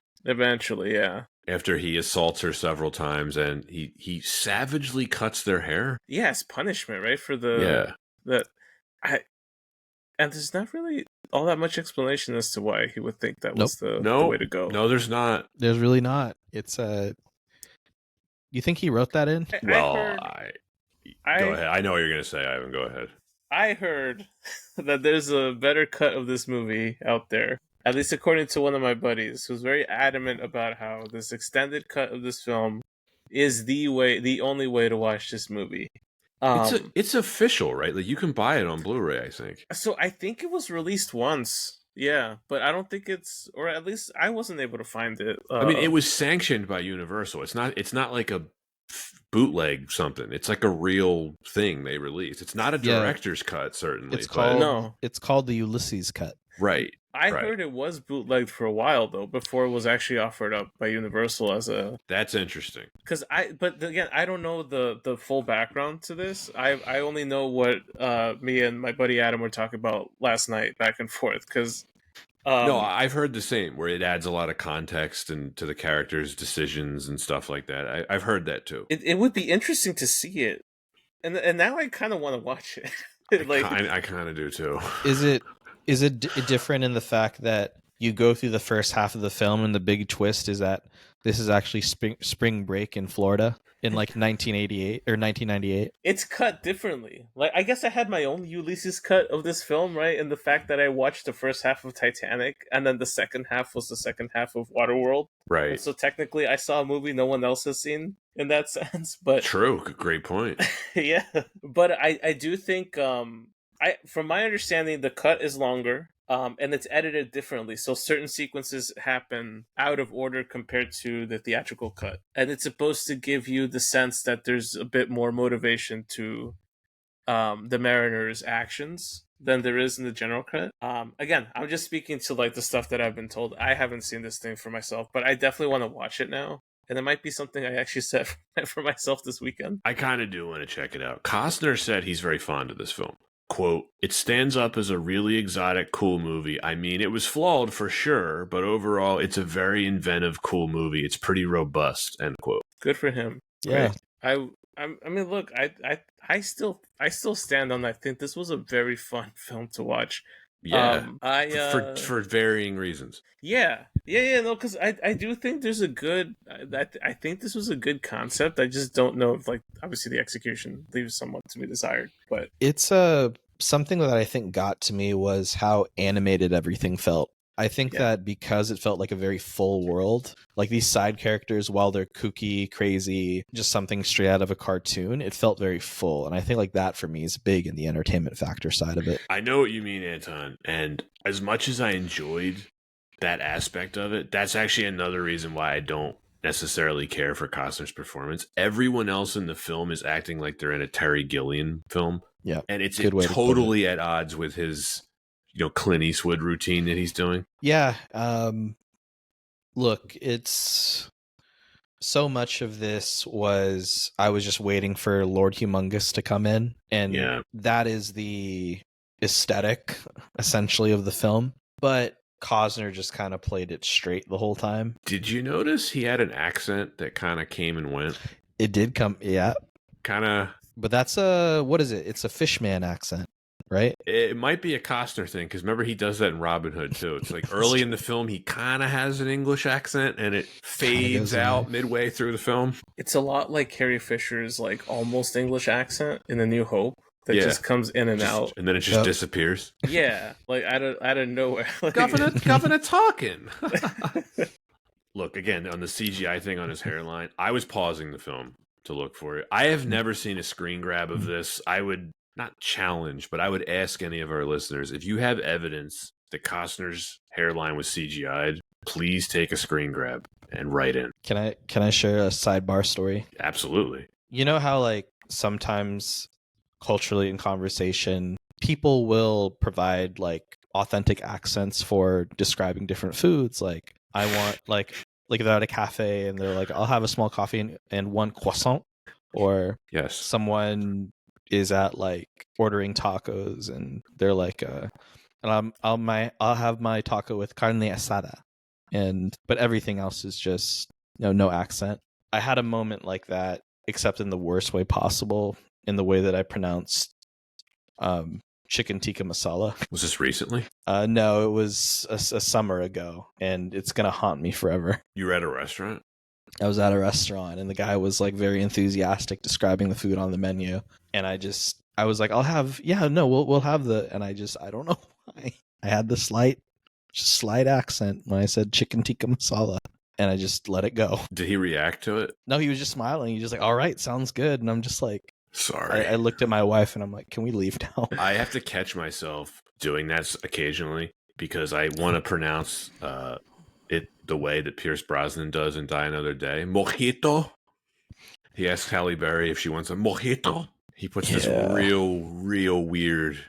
yeah. after he assaults her several times and he savagely cuts their hair. Yeah, it's punishment, right? For and there's not really all that much explanation as to why he would think that was the way to go. No, there's not. There's really not. It's You think he wrote that in? Go ahead. I know what you're gonna say, Ivan. Go ahead. I heard that there's a better cut of this movie out there, at least according to one of my buddies, who's very adamant about how this extended cut of this film is the only way to watch this movie. It's official, right? Like you can buy it on Blu-ray, I think. So I think it was released once, yeah, but I don't think or at least I wasn't able to find it. I mean, it was sanctioned by Universal. It's not like a bootleg something. It's like a real thing they released. It's not a director's cut, certainly. It's called it's called the Ulysses cut. Right. I heard it was bootlegged for a while though, before it was actually offered up by Universal as a. That's interesting. But again, I don't know the full background to this. I only know what me and my buddy Adam were talking about last night, back and forth. Because no, I've heard the same, where it adds a lot of context and to the characters' decisions and stuff like that. I've heard that too. It would be interesting to see it, and now I kind of want to watch it. I kind of do too. Is it different in the fact that you go through the first half of the film and the big twist is that this is actually spring break in Florida in like 1988 or 1998? It's cut differently. Like, I guess I had my own Ulysses cut of this film, right? And the fact that I watched the first half of Titanic and then the second half was the second half of Waterworld. Right. And so technically I saw a movie no one else has seen in that sense. But true. Great point. Yeah. But I do think from my understanding, the cut is longer, and it's edited differently. So certain sequences happen out of order compared to the theatrical cut. And it's supposed to give you the sense that there's a bit more motivation to the Mariner's actions than there is in the general cut. Again, I'm just speaking to like the stuff that I've been told. I haven't seen this thing for myself, but I definitely want to watch it now. And it might be something I actually set for myself this weekend. I kind of do want to check it out. Costner said he's very fond of this film. Quote, "It stands up as a really exotic, cool movie. I mean, it was flawed for sure, but overall, it's a very inventive, cool movie. It's pretty robust," end quote. Good for him. Yeah. Right? I mean, look, I still stand on that. I think this was a very fun film to watch. Yeah, I for varying reasons. Yeah, no, because I do think there's a good. I think this was a good concept. I just don't know if, like, obviously the execution leaves somewhat to be desired. But It's something that I think got to me was how animated everything felt. I think Yeah. that because it felt like a very full world, like these side characters, while they're kooky, crazy, just something straight out of a cartoon, it felt very full. And I think like that for me is big in the entertainment factor side of it. I know what you mean, Anton. And as much as I enjoyed that aspect of it, that's actually another reason why I don't necessarily care for Costner's performance. Everyone else in the film is acting like they're in a Terry Gilliam film. Yeah. And it's Good way to put totally at odds with his, Clint Eastwood routine that he's doing. Yeah. Look, it's so much of this was I was just waiting for Lord Humongous to come in, and that is the aesthetic essentially of the film. But Costner just kind of played it straight the whole time. Did you notice he had an accent that kind of came and went? It did come, yeah. Kind of. But that's what is it? It's a Fishman accent, right? It might be a Costner thing, because remember he does that in Robin Hood too. It's like early in the film he kind of has an English accent and it fades out midway through the film. It's a lot like Carrie Fisher's like almost English accent in A New Hope that just comes in and out, and then it just disappears. Yeah, like out of nowhere. Like, governor talking. Look, again, on the CGI thing on his hairline, I was pausing the film to look for it. I have never seen a screen grab of this. I would not challenge, but I would ask any of our listeners, if you have evidence that Costner's hairline was CGI'd, please take a screen grab and write in. Can I share a sidebar story? Absolutely. You know how like sometimes culturally in conversation, people will provide like authentic accents for describing different foods. Like I want like they're at a cafe and they're like, I'll have a small coffee and one croissant. Or yes, someone is at like ordering tacos and they're like, I'll have my taco with carne asada, but everything else is just no accent. I had a moment like that, except in the worst way possible, in the way that I pronounced chicken tikka masala. Was this recently? No, it was a summer ago, and it's gonna haunt me forever. You were at a restaurant? I was at a restaurant, and the guy was like very enthusiastic describing the food on the menu, and I was like, we'll have the, and I don't know why I had the slight accent when I said chicken tikka masala, and I just let it go. Did he react to it? No, he was just smiling. He was just like, all right, sounds good. And I'm just like, sorry. I looked at my wife and I'm like, can we leave now? I have to catch myself doing that occasionally because I want to pronounce it the way that Pierce Brosnan does in Die Another Day. Mojito. He asks Halle Berry if she wants a mojito. He puts this real weird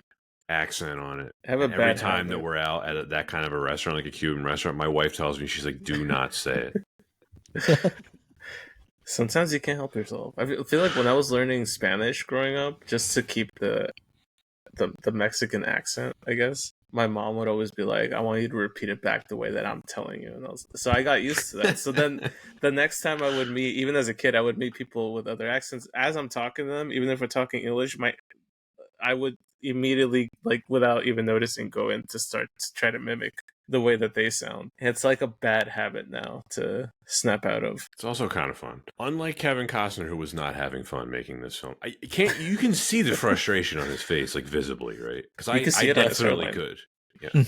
accent on it. Every time that we're out at that kind of a restaurant, like a Cuban restaurant, my wife tells me, she's like, do not say it. Sometimes you can't help yourself. I feel like when I was learning Spanish growing up, just to keep the Mexican accent, I guess, my mom would always be like, I want you to repeat it back the way that I'm telling you. So I got used to that. So then the next time I would meet, even as a kid, I would meet people with other accents. As I'm talking to them, even if we're talking English, I would immediately, like without even noticing, go in to start to try to mimic the way that they sound. And it's like a bad habit now to snap out of. It's also kind of fun. Unlike Kevin Costner, who was not having fun making this film, you can see the frustration on his face, like visibly, right? Because I definitely could. Yeah.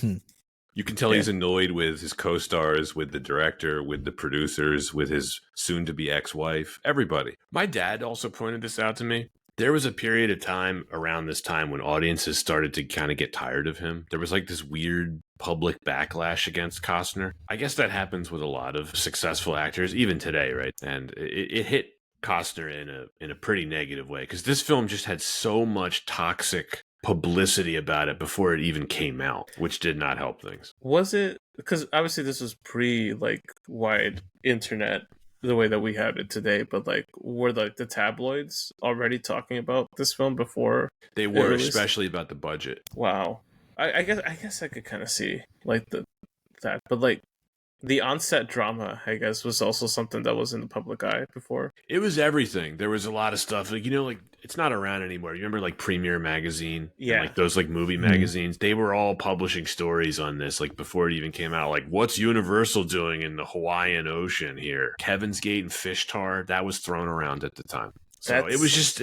You can tell he's annoyed with his co-stars, with the director, with the producers, with his soon-to-be ex-wife, everybody. My dad also pointed this out to me. There was a period of time around this time when audiences started to kind of get tired of him. There was like this weird public backlash against Costner. I guess that happens with a lot of successful actors, even today, right? And it hit Costner in a pretty negative way, because this film just had so much toxic publicity about it before it even came out, which did not help things. Was it, because obviously this was pre like wide internet the way that we have it today, but like were like the tabloids already talking about this film before? They were, especially about the budget. Wow. I guess I could kind of see like that, but like The onset drama, I guess, was also something that was in the public eye before. It was everything. There was a lot of stuff like like it's not around anymore. You remember like Premiere Magazine and Yeah. like those like movie magazines? They were all publishing stories on this like before it even came out. Like what's Universal doing in the Hawaiian Ocean here? Kevin's Gate and Fish Tar, that was thrown around at the time. So it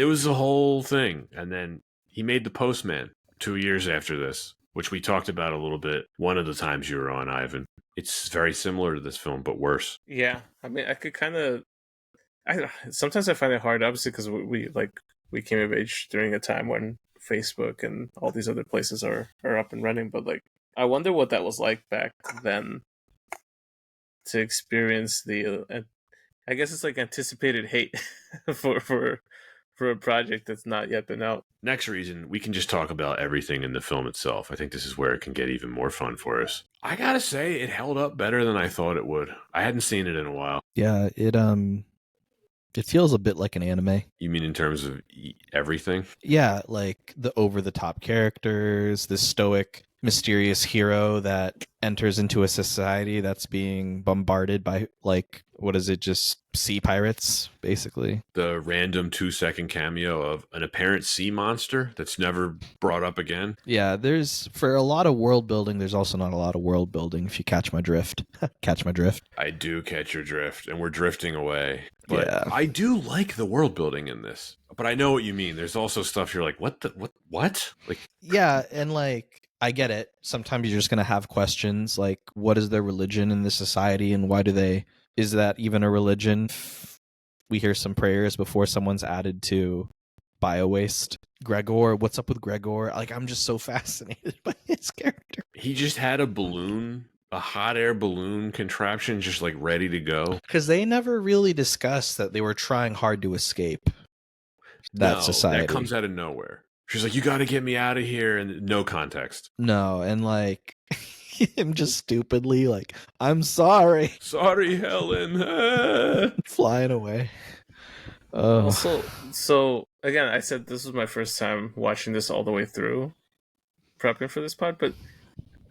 was the whole thing. And then he made The Postman 2 years after this, which we talked about a little bit one of the times you were on, Ivan. It's very similar to this film, but worse. Yeah, I mean, I could kind of. Sometimes I find it hard, obviously, because we came of age during a time when Facebook and all these other places are up and running. But like, I wonder what that was like back then to experience the. I guess it's like anticipated hate for a project that's not yet been out. Next reason, we can just talk about everything in the film itself. I think this is where it can get even more fun for us. I gotta say, it held up better than I thought it would. I hadn't seen it in a while. Yeah, it feels a bit like an anime. You mean in terms of everything? Yeah, like the over-the-top characters, this stoic, mysterious hero that enters into a society that's being bombarded by, like, what is it, just sea pirates, basically. The random 2-second cameo of an apparent sea monster that's never brought up again. Yeah, for a lot of world building, there's also not a lot of world building, if you catch my drift. Catch my drift. I do catch your drift, and we're drifting away. But Yeah. I do like the world building in this. But I know what you mean. There's also stuff you're like, what? Like, yeah, and like, I get it. Sometimes you're just going to have questions like, what is their religion in this society, and why do they... Is that even a religion? We hear some prayers before someone's added to bio-waste. Gregor, what's up with Gregor? Like, I'm just so fascinated by his character. he just had a balloon, a hot air balloon contraption just like ready to go. Because they never really discussed that they were trying hard to escape that society. That comes out of nowhere. She's like, you got to get me out of here, and no context. No, and like... him just stupidly like, I'm sorry. Sorry, Helen. Flying away. Also, so again, I said this was my first time watching this all the way through, prepping for this pod, but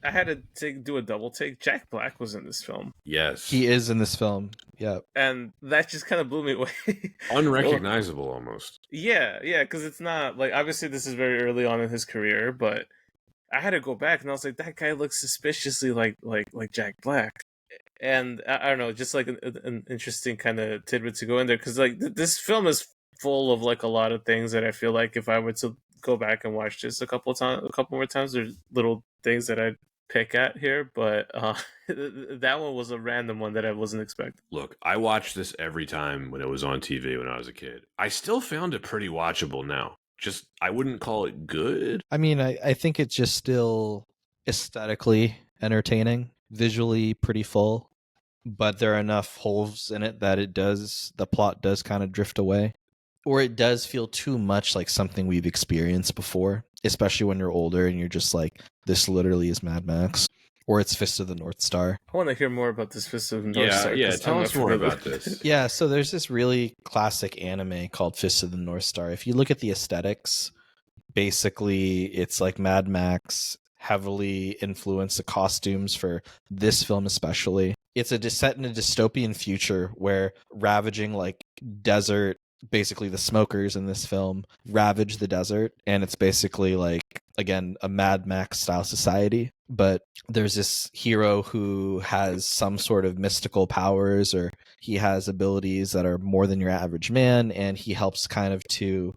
I had to do a double take. Jack Black was in this film. Yes. He is in this film. Yeah. And that just kind of blew me away. Unrecognizable almost. Yeah, because it's not, like, obviously this is very early on in his career, but I had to go back and I was like, that guy looks suspiciously like Jack Black. And I don't know, just like an interesting kind of tidbit to go in there, because like this film is full of like a lot of things that I feel like if I were to go back and watch this a couple more times, there's little things that I'd pick at here, but that one was a random one that I wasn't expecting. Look, I watched this every time when it was on TV when I was a kid. I still found it pretty watchable now. Just, I wouldn't call it good. I mean, I think it's just still aesthetically entertaining, visually pretty full, but there are enough holes in it that the plot does kind of drift away. Or it does feel too much like something we've experienced before, especially when you're older and you're just like, this literally is Mad Max. Or it's Fist of the North Star. I want to hear more about this Fist of the North Star. Yeah, tell us more about this. Yeah, so there's this really classic anime called Fist of the North Star. If you look at the aesthetics, basically it's like Mad Max, heavily influenced the costumes for this film especially. It's set in a dystopian future where ravaging like desert, basically the smokers in this film ravage the desert, and it's basically like, again, a Mad Max style society. But there's this hero who has some sort of mystical powers, or he has abilities that are more than your average man, and he helps kind of to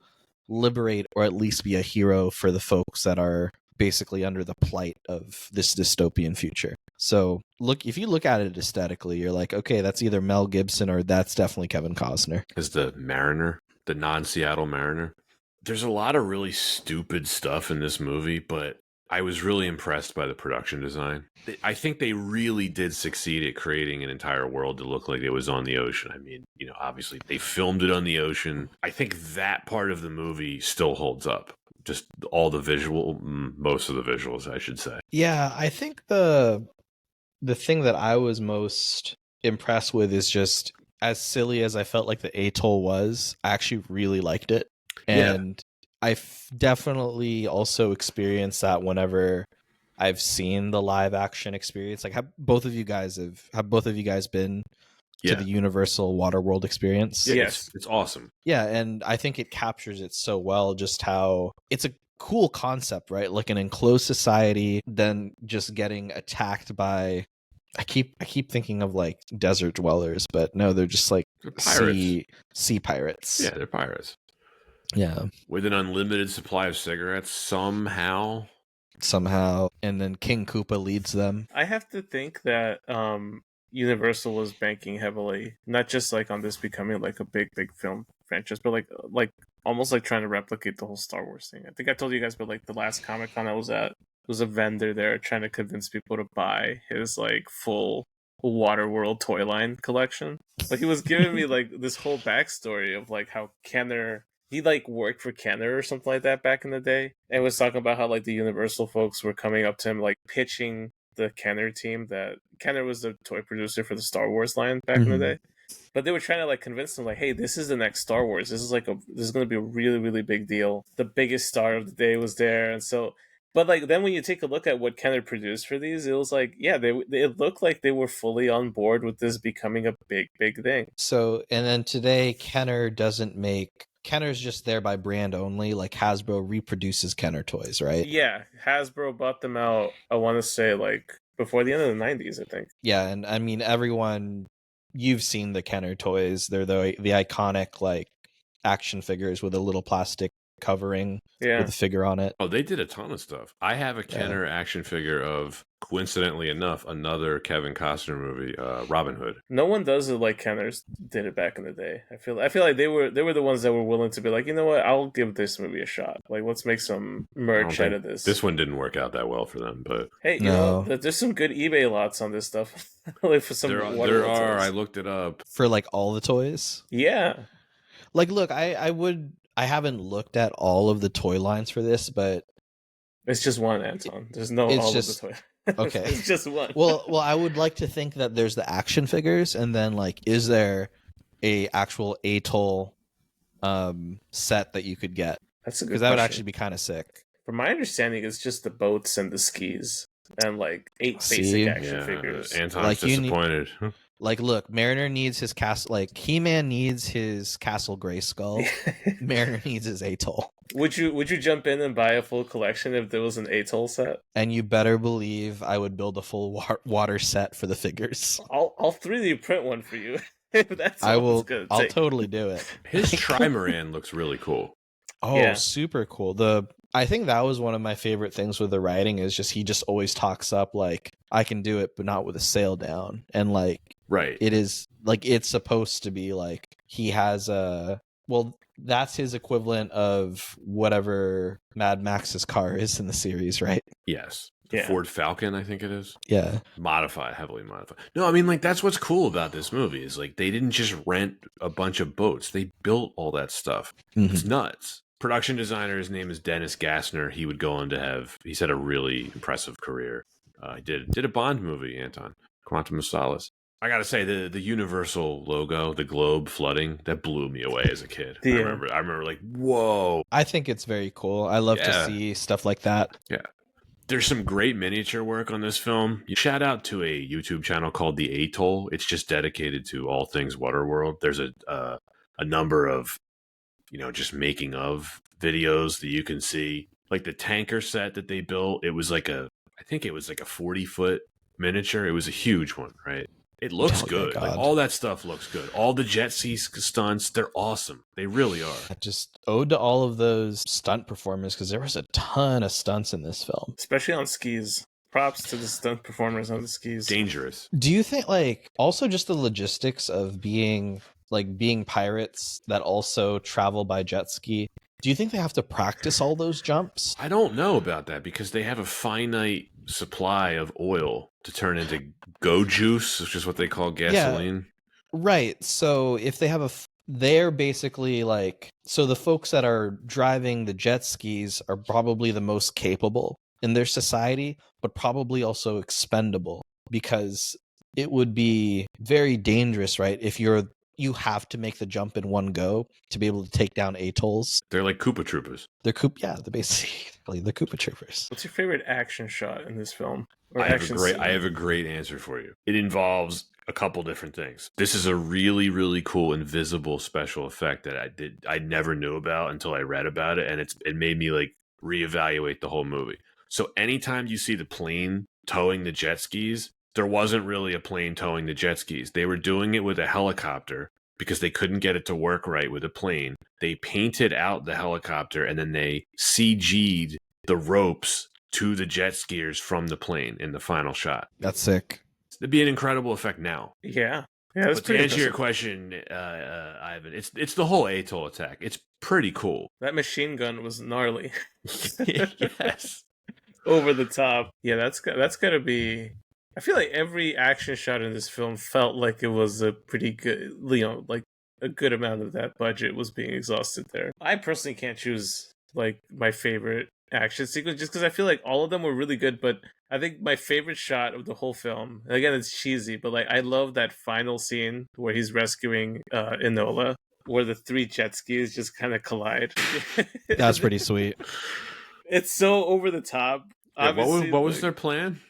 liberate or at least be a hero for the folks that are basically under the plight of this dystopian future. So if you look at it aesthetically, you're like, okay, that's either Mel Gibson or that's definitely Kevin Costner. As the Mariner, the non-Seattle Mariner. There's a lot of really stupid stuff in this movie, but I was really impressed by the production design. I think they really did succeed at creating an entire world to look like it was on the ocean. I mean, obviously they filmed it on the ocean. I think that part of the movie still holds up. Just all the most of the visuals, I should say. Yeah, I think the thing that I was most impressed with is just, as silly as I felt like the atoll was, I actually really liked it. And I definitely also experienced that whenever I've seen the live action experience. Like, have both of you guys been to the Universal Waterworld experience? Yeah, Yes. it's awesome. Yeah, and I think it captures it so well, just how it's a cool concept, right? Like an enclosed society, then just getting attacked by I keep thinking of like desert dwellers, but no, they're just like They're pirates. sea pirates. Yeah, they're pirates. Yeah. With an unlimited supply of cigarettes somehow. And then King Koopa leads them. I have to think that Universal was banking heavily, not just like on this becoming like a big film franchise, but like almost like trying to replicate the whole Star Wars thing. I think I told you guys, but like the last Comic-Con I was at, there was a vendor there trying to convince people to buy his like full Waterworld toy line collection. Like he was giving me like this whole backstory of like how Kenner, he like worked for Kenner or something like that back in the day, and was talking about how like the Universal folks were coming up to him like pitching the Kenner team, that Kenner was the toy producer for the Star Wars line back in the day. But they were trying to like convince them like, hey, this is the next Star Wars. This is going to be a really, really big deal. The biggest star of the day was there. And so, but like then when you take a look at what Kenner produced for these, it was like, yeah, it looked like they were fully on board with this becoming a big thing. So, and then today Kenner's just there by brand only. Like Hasbro reproduces Kenner toys, right? Yeah, Hasbro bought them out, I want to say like before the end of the 90s, I think. Yeah, and I mean you've seen the Kenner toys. They're the iconic like action figures with a little plastic covering with a figure on it. Oh, they did a ton of stuff. I have a Kenner action figure of, coincidentally enough, another Kevin Costner movie, Robin Hood. No one does it like Kenner's did it back in the day. I feel like they were the ones that were willing to be like, you know what, I'll give this movie a shot. Like, let's make some merch out of this. This one didn't work out that well for them, but hey, you know, there's some good eBay lots on this stuff. Like for some there are. toys. I looked it up for like all the toys. Yeah. Like, look, I haven't looked at all of the toy lines for this, but it's just one, Anton. There's no all of the toy. Okay. It's just one. Well, I would like to think that there's the action figures, and then like, is there a actual atoll set that you could get? That's a good question. Because that would actually be kind of sick. From my understanding, it's just the boats and the skis and like 8 basic action figures. Anton's like disappointed. Like, look, Mariner needs his castle. Like, He-Man needs his Castle Grayskull. Mariner needs his atoll. Would you jump in and buy a full collection if there was an atoll set? And you better believe I would build a full water set for the figures. I'll 3D print one for you. If that's I will. I'll take. Totally do it. His trimaran looks really cool. Oh, yeah. Super cool. I think that was one of my favorite things with the writing, is just he just always talks up like, I can do it, but not with a sail down. And like, right, it is like, it's supposed to be like he has that's his equivalent of whatever Mad Max's car is in the series, right? Yes. Ford Falcon, I think it is. Yeah. Heavily modified. No, I mean, like, that's what's cool about this movie is like they didn't just rent a bunch of boats. They built all that stuff. Mm-hmm. It's nuts. Production designer, his name is Dennis Gassner. He would go on to he's had a really impressive career. He did a Bond movie, Anton, Quantum of Solace. I gotta say, the Universal logo, the globe flooding, that blew me away as a kid. I remember like, whoa. I think it's very cool. I love to see stuff like that. Yeah. There's some great miniature work on this film. Shout out to a YouTube channel called The Atoll. It's just dedicated to all things Waterworld. There's a number of, just making of videos that you can see. Like the tanker set that they built, I think it was like a 40-foot miniature. It was a huge one, right? It looks good. Like all that stuff looks good. All the jet ski stunts, they're awesome. They really are. Just ode to all of those stunt performers, because there was a ton of stunts in this film. Especially on skis. Props to the stunt performers on the skis. Dangerous. Do you think, like, also just the logistics of being pirates that also travel by jet ski, do you think they have to practice all those jumps? I don't know about that, because they have a finite supply of oil to turn into go juice, which is what they call gasoline. Yeah, right. So if they have they're basically like, so the folks that are driving the jet skis are probably the most capable in their society, but probably also expendable, because it would be very dangerous, right? If you're you have to make the jump in one go to be able to take down atolls. They're like Koopa Troopers. They're they're basically the Koopa Troopers. What's your favorite action shot in this film? Or I have action scene? I have a great answer for you. It involves a couple different things. This is a really, really cool invisible special effect that I never knew about until I read about it, and it made me like reevaluate the whole movie. So anytime you see the plane towing the jet skis, there wasn't really a plane towing the jet skis. They were doing it with a helicopter because they couldn't get it to work right with a plane. They painted out the helicopter and then they CG'd the ropes to the jet skiers from the plane in the final shot. That's sick. It'd be an incredible effect now. Yeah. Yeah, that's but pretty to answer your impressive. question, Ivan, it's the whole atoll attack. It's pretty cool. That machine gun was gnarly. Yes. Over the top. Yeah, that's gotta be. I feel like every action shot in this film felt like it was a pretty good, like a good amount of that budget was being exhausted there. I personally can't choose like my favorite action sequence just because I feel like all of them were really good, but I think my favorite shot of the whole film, and again, it's cheesy, but like I love that final scene where he's rescuing Enola, where the 3 jet skis just kind of collide. That's pretty sweet. It's so over the top. Yeah, what was their plan?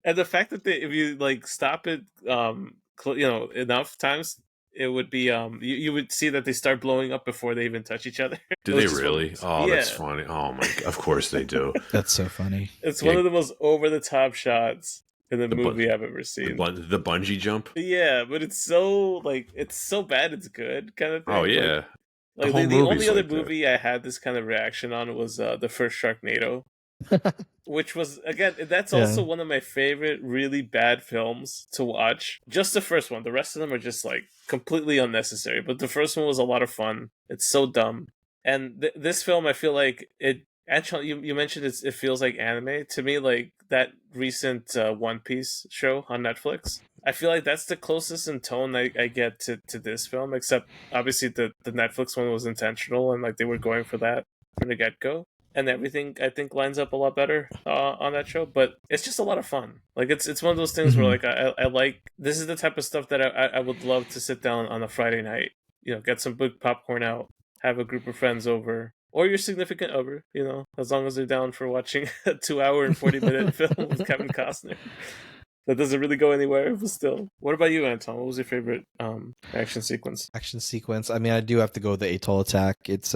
And the fact that if you like stop it, enough times, it would be you would see that they start blowing up before they even touch each other. Do they really? Oh, yeah. That's funny. Oh my! Of course they do. That's so funny. It's one of the most over the top shots in the movie I've ever seen. The bungee jump. Yeah, but it's so bad it's good kind of thing. Oh yeah. Like the only other movie I had this kind of reaction on was the first Sharknado. Which was, again, that's also one of my favorite really bad films to watch. Just the first one. The rest of them are just like completely unnecessary. But the first one was a lot of fun. It's so dumb. And this film, I feel like it actually, you mentioned it feels like anime. To me, like that recent One Piece show on Netflix, I feel like that's the closest in tone I get to this film, except obviously the Netflix one was intentional and like they were going for that from the get-go. And everything I think lines up a lot better on that show, but it's just a lot of fun. Like it's one of those things where like I like, this is the type of stuff that I would love to sit down on a Friday night, get some big popcorn out, have a group of friends over, or your significant other, as long as they're down for watching a 2-hour and 40-minute film with Kevin Costner. That doesn't really go anywhere, but still. What about you, Anton? What was your favorite action sequence? Action sequence. I mean, I do have to go with the atoll attack. It's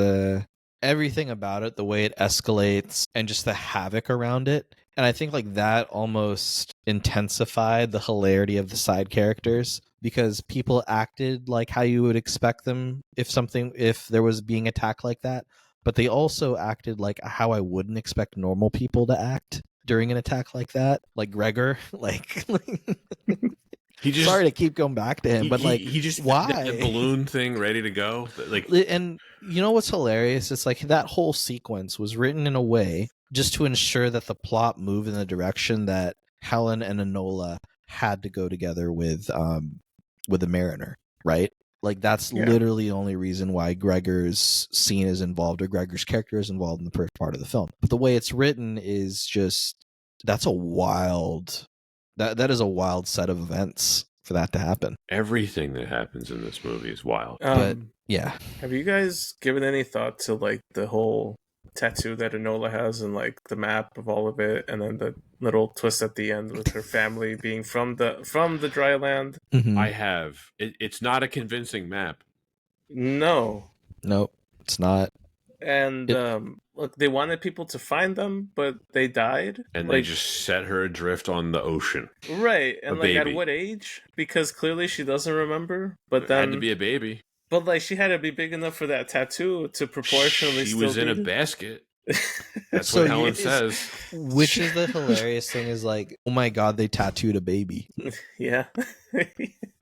everything about it, the way it escalates and just the havoc around it. And I think like that almost intensified the hilarity of the side characters because people acted like how you would expect them if there was being attacked like that. But they also acted like how I wouldn't expect normal people to act during an attack like that. Like Gregor, sorry to keep going back to him, but he just why the balloon thing ready to go? And you know what's hilarious? It's like that whole sequence was written in a way just to ensure that the plot moved in the direction that Helen and Enola had to go together with the Mariner, right? Like that's literally the only reason why Gregor's scene is involved or Gregor's character is involved in the first part of the film. But the way it's written is just that is a wild set of events for that to happen. Everything that happens in this movie is wild. But yeah. Have you guys given any thought to like the whole tattoo that Enola has and like the map of all of it, and then the little twist at the end with her family being from the dry land? Mm-hmm. I have. It's not a convincing map. No. Nope, it's not. And look, they wanted people to find them, but they died. And they just set her adrift on the ocean. Right. And like baby. at what age? Because clearly she doesn't remember. But then had to be a baby. But like she had to be big enough for that tattoo to proportionally She still was in a be- basket. That's what Helen says. Which is the hilarious thing is like, oh my god, they tattooed a baby. Yeah.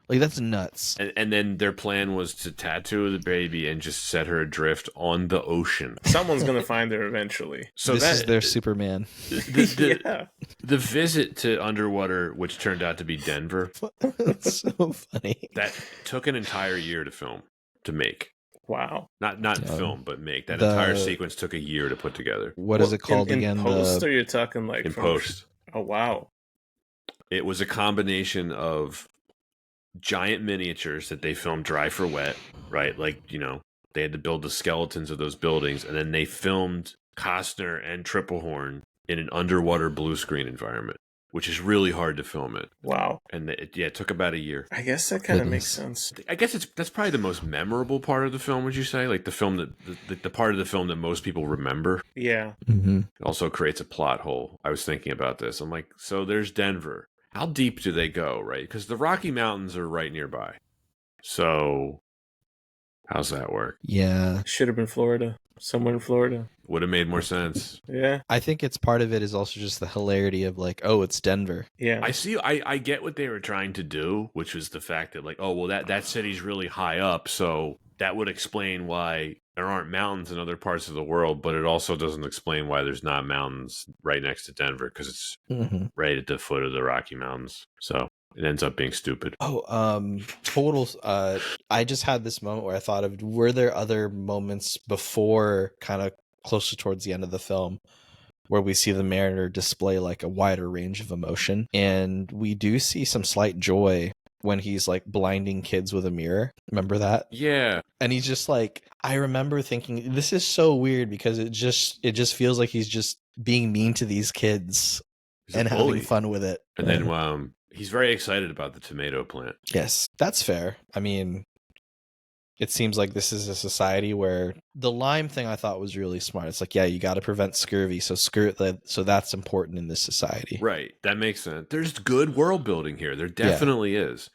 Like that's nuts. And then their plan was to tattoo the baby and just set her adrift on the ocean. Someone's gonna find her eventually. So this is their Superman. The visit to underwater, which turned out to be Denver. That's so funny. That took an entire year to make. Wow. Not film, but make. That entire sequence took a year to put together. What is it called again? In post, or you're talking like in post? Oh wow. It was a combination of giant miniatures that they filmed dry for wet, right? Like, they had to build the skeletons of those buildings, and then they filmed Costner and Triplehorn in an underwater blue screen environment, which is really hard to film it. Wow. And it took about a year. I guess that kind of makes Goodness. sense. I guess that's probably the most memorable part of the film, would you say? Like the film the part of the film that most people remember. Yeah. Mm-hmm. It also creates a plot hole. I was thinking about this. I'm like, so there's Denver. How deep do they go, right? Because the Rocky Mountains are right nearby. So how's that work? Yeah. Should have been Florida. Somewhere in Florida. Would have made more sense. Yeah. I think it's part of it is also just the hilarity of like, oh, it's Denver. Yeah. I get what they were trying to do, which was the fact that like, oh, well, that city's really high up, so that would explain why there aren't mountains in other parts of the world, but it also doesn't explain why there's not mountains right next to Denver, because it's right at the foot of the Rocky Mountains. So it ends up being stupid. Oh, total. I just had this moment where I thought of, were there other moments before kind of closer towards the end of the film where we see the Mariner display like a wider range of emotion? And we do see some slight joy when he's like blinding kids with a mirror. Remember that? Yeah. And he's just like, I remember thinking, this is so weird because it just feels like he's just being mean to these kids He's a and bully. having fun with it. And then he's very excited about the tomato plant. Yes, that's fair. I mean, it seems like this is a society where the lime thing I thought was really smart. It's like, yeah, you got to prevent scurvy, so that's important in this society. Right. That makes sense. There's good world building here. There definitely is.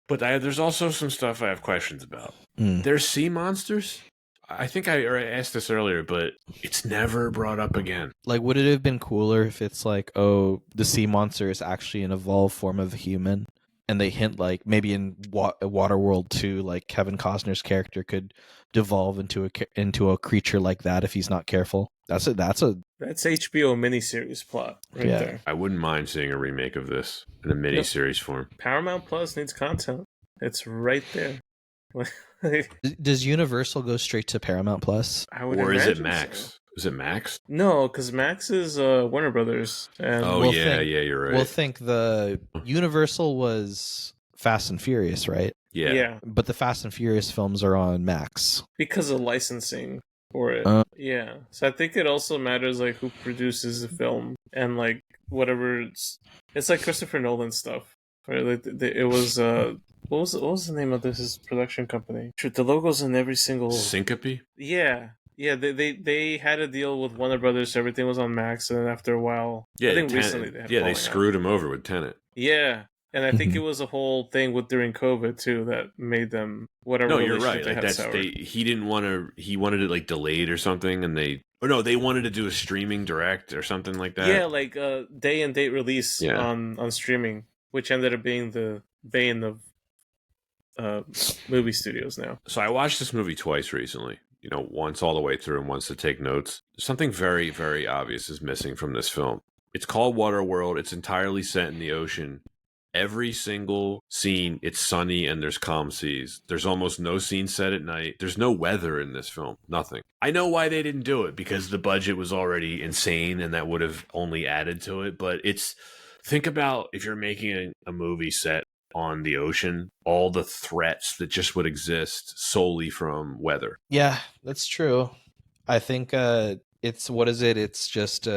But there's also some stuff I have questions about. There's sea monsters. I think I asked this earlier, but it's never brought up again. Like, would it have been cooler if it's like, oh, the sea monster is actually an evolved form of a human? And they hint like maybe in Waterworld 2, like Kevin Costner's character could devolve into a creature like that if he's not careful. That's HBO miniseries plot right there. I wouldn't mind seeing a remake of this in a miniseries form. Paramount Plus needs content. It's right there. Does Universal go straight to Paramount Plus? Or is it Max? So. Is it Max? No, because Max is Warner Brothers. And You're right. We'll think the Universal was Fast and Furious, right? Yeah. But the Fast and Furious films are on Max. Because of licensing for it. Yeah. So I think it also matters like who produces the film and like whatever it's like Christopher Nolan stuff. Right? Like it was what was the name of his production company? The logo's in every single Syncope? Yeah. Yeah, they had a deal with Warner Brothers, so everything was on Max, and then after a while, I think recently they screwed him over with Tenet. Yeah, and I think it was a whole thing during COVID too that made them whatever. No, you're right. Like he didn't want to. He wanted it like delayed or something, and they wanted to do a streaming direct or something like that. Yeah, like day and date release on streaming, which ended up being the bane of movie studios now. So I watched this movie twice recently. Once all the way through and once to take notes. Something very, very obvious is missing from this film. It's called Waterworld. It's entirely set in the ocean. Every single scene, it's sunny and there's calm seas. There's almost no scene set at night. There's no weather in this film. Nothing. I know why they didn't do it, because the budget was already insane and that would have only added to it. But think about if you're making a movie set on the ocean, all the threats that just would exist solely from weather. Yeah, that's true. I think it's just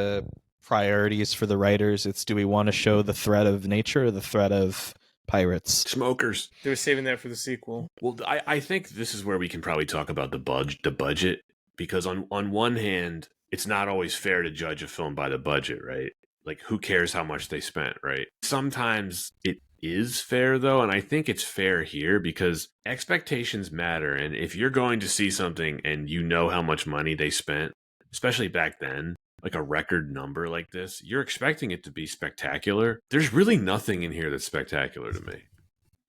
priorities for the writers. It's, do we want to show the threat of nature or the threat of pirates? Smokers. They were saving that for the sequel. Well, I think this is where we can probably talk about the budget, because on one hand, it's not always fair to judge a film by the budget, right? Like, who cares how much they spent, right? Sometimes it is fair, though, and I think it's fair here because expectations matter. And if you're going to see something and you know how much money they spent, especially back then, like a record number like this, you're expecting it to be spectacular. There's really nothing in here that's spectacular to me.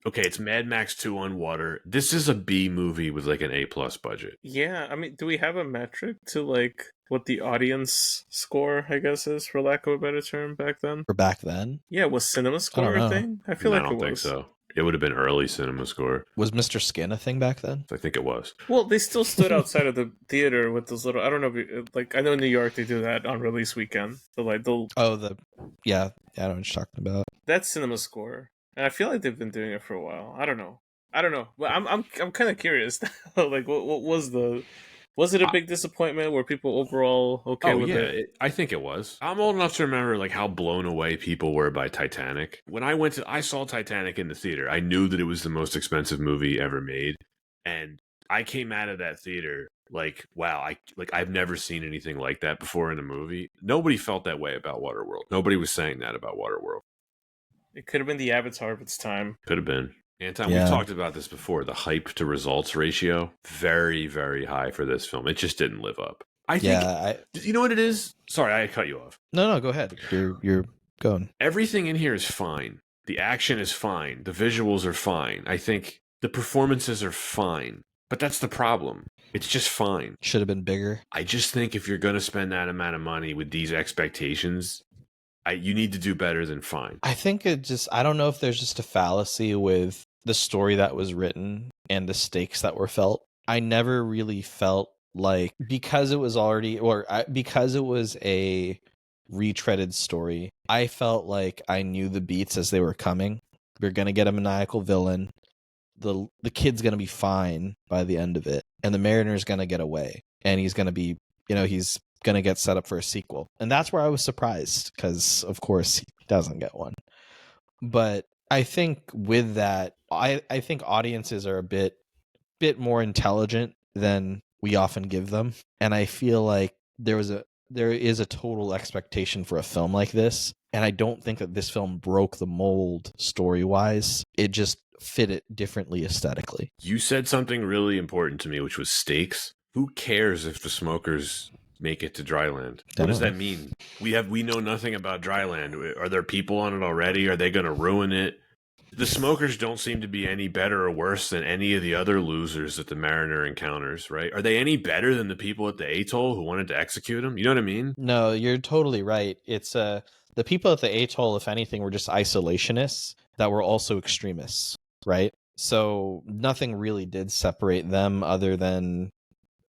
Okay, it's Mad Max 2 on water. This is a B movie with like an A+ budget. Yeah, I mean, do we have a metric to like what the audience score, I guess, is, for lack of a better term, back then? For back then? Yeah, was Cinema Score a thing? I feel like it was. I don't think so. It would have been early Cinema Score. Was Mr. Skin a thing back then? I think it was. Well, they still stood outside of the theater with those little, I don't know if you, like, I know in New York they do that on release weekend. So like, yeah, I don't know what you're talking about. That's Cinema Score. and I feel like they've been doing it for a while. I don't know. But I'm kind of curious. Like, what was the? Was it a big disappointment? Were people overall okay Oh with yeah, it? I think it was. I'm old enough to remember like how blown away people were by Titanic. When I saw Titanic in the theater. I knew that it was the most expensive movie ever made, and I came out of that theater like, wow, I've never seen anything like that before in a movie. Nobody felt that way about Waterworld. Nobody was saying that about Waterworld. It could have been the Avatar of its time. Could have been. Anton, we've Yeah. talked about this before. The hype to results ratio, very, very high for this film. It just didn't live up. I think, Yeah. you know what it is? Sorry, I cut you off. No, go ahead. You're going. Everything in here is fine. The action is fine. The visuals are fine. I think the performances are fine. But that's the problem. It's just fine. Should have been bigger. I just think if you're going to spend that amount of money with these expectations, you need to do better than fine. I think I don't know if there's just a fallacy with the story that was written and the stakes that were felt. I never really felt like, because it was because it was a retreaded story, I felt like I knew the beats as they were coming. We're going to get a maniacal villain. The kid's going to be fine by the end of it. And the Mariner's going to get away. And he's going to be, he's going to get set up for a sequel. And that's where I was surprised, because of course he doesn't get one. But I think with that, I think audiences are a bit more intelligent than we often give them. And I feel like there is a total expectation for a film like this. And I don't think that this film broke the mold story-wise. It just fit it differently aesthetically. You said something really important to me, which was stakes. Who cares if the smokers make it to dry land? What does that mean? We know nothing about dry land. Are there people on it already? Are they going to ruin it? The smokers don't seem to be any better or worse than any of the other losers that the Mariner encounters, right? Are they any better than the people at the atoll who wanted to execute him? You know what I mean? No, you're totally right. It's the people at the atoll, if anything, were just isolationists that were also extremists, right? So nothing really did separate them other than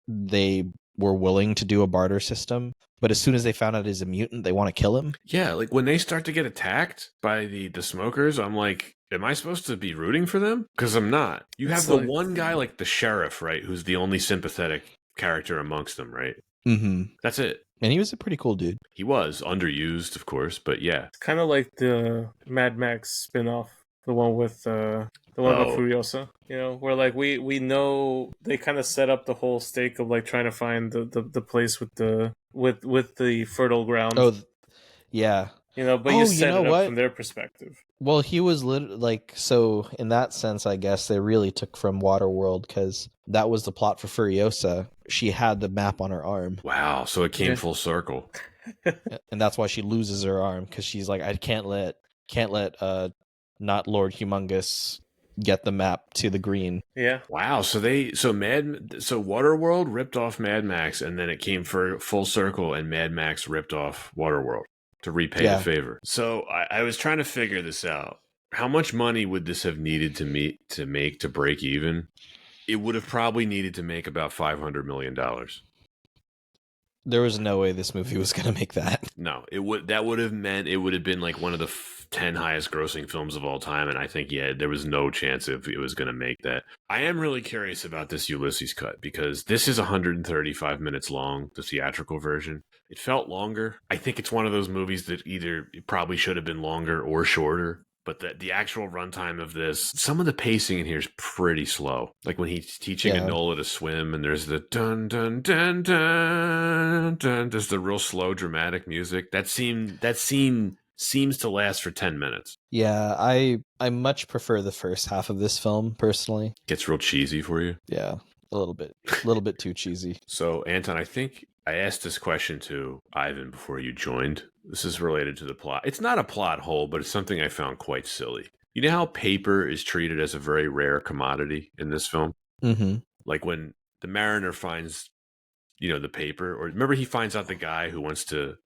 they were willing to do a barter system. But as soon as they found out he's a mutant, they want to kill him. Yeah, like when they start to get attacked by the smokers, I'm like, am I supposed to be rooting for them? Because I'm not. You have the one guy, like the sheriff, right, who's the only sympathetic character amongst them, right? Mm-hmm. That's it. And he was a pretty cool dude. He was underused, of course, but yeah. It's kind of like the Mad Max spinoff, the one with about Furiosa. Where like we know they kind of set up the whole stake of like trying to find the place with the fertile ground. Oh, yeah. But you set it up from their perspective. Well, he was so in that sense, I guess they really took from Waterworld, because that was the plot for Furiosa. She had the map on her arm. Wow, so it came full circle. And that's why she loses her arm, because she's like, I can't let not Lord Humongous get the map to the green. Yeah. Wow, so Waterworld ripped off Mad Max, and then it came for full circle, and Mad Max ripped off Waterworld to repay the favor. So I was trying to figure this out. How much money would this have needed to make to break even? It would have probably needed to make about $500 million. There was no way this movie was going to make that. No, that would have meant it would have been like one of the 10 highest grossing films of all time, and I think there was no chance if it was going to make that. I am really curious about this Ulysses cut, because this is 135 minutes long, the theatrical version. It felt longer. I think it's one of those movies that either it probably should have been longer or shorter. But the actual runtime of this, some of the pacing in here is pretty slow. Like when he's teaching Enola to swim, and there's the dun dun dun dun dun. There's the real slow dramatic music. That scene seems to last for 10 minutes. Yeah, I much prefer the first half of this film personally. Gets real cheesy for you. Yeah, a little bit too cheesy. So Anton, I think I asked this question to Ivan before you joined. This is related to the plot. It's not a plot hole, but it's something I found quite silly. You know how paper is treated as a very rare commodity in this film? Mm-hmm. Like when the Mariner finds, the paper, or remember he finds out the guy who wants to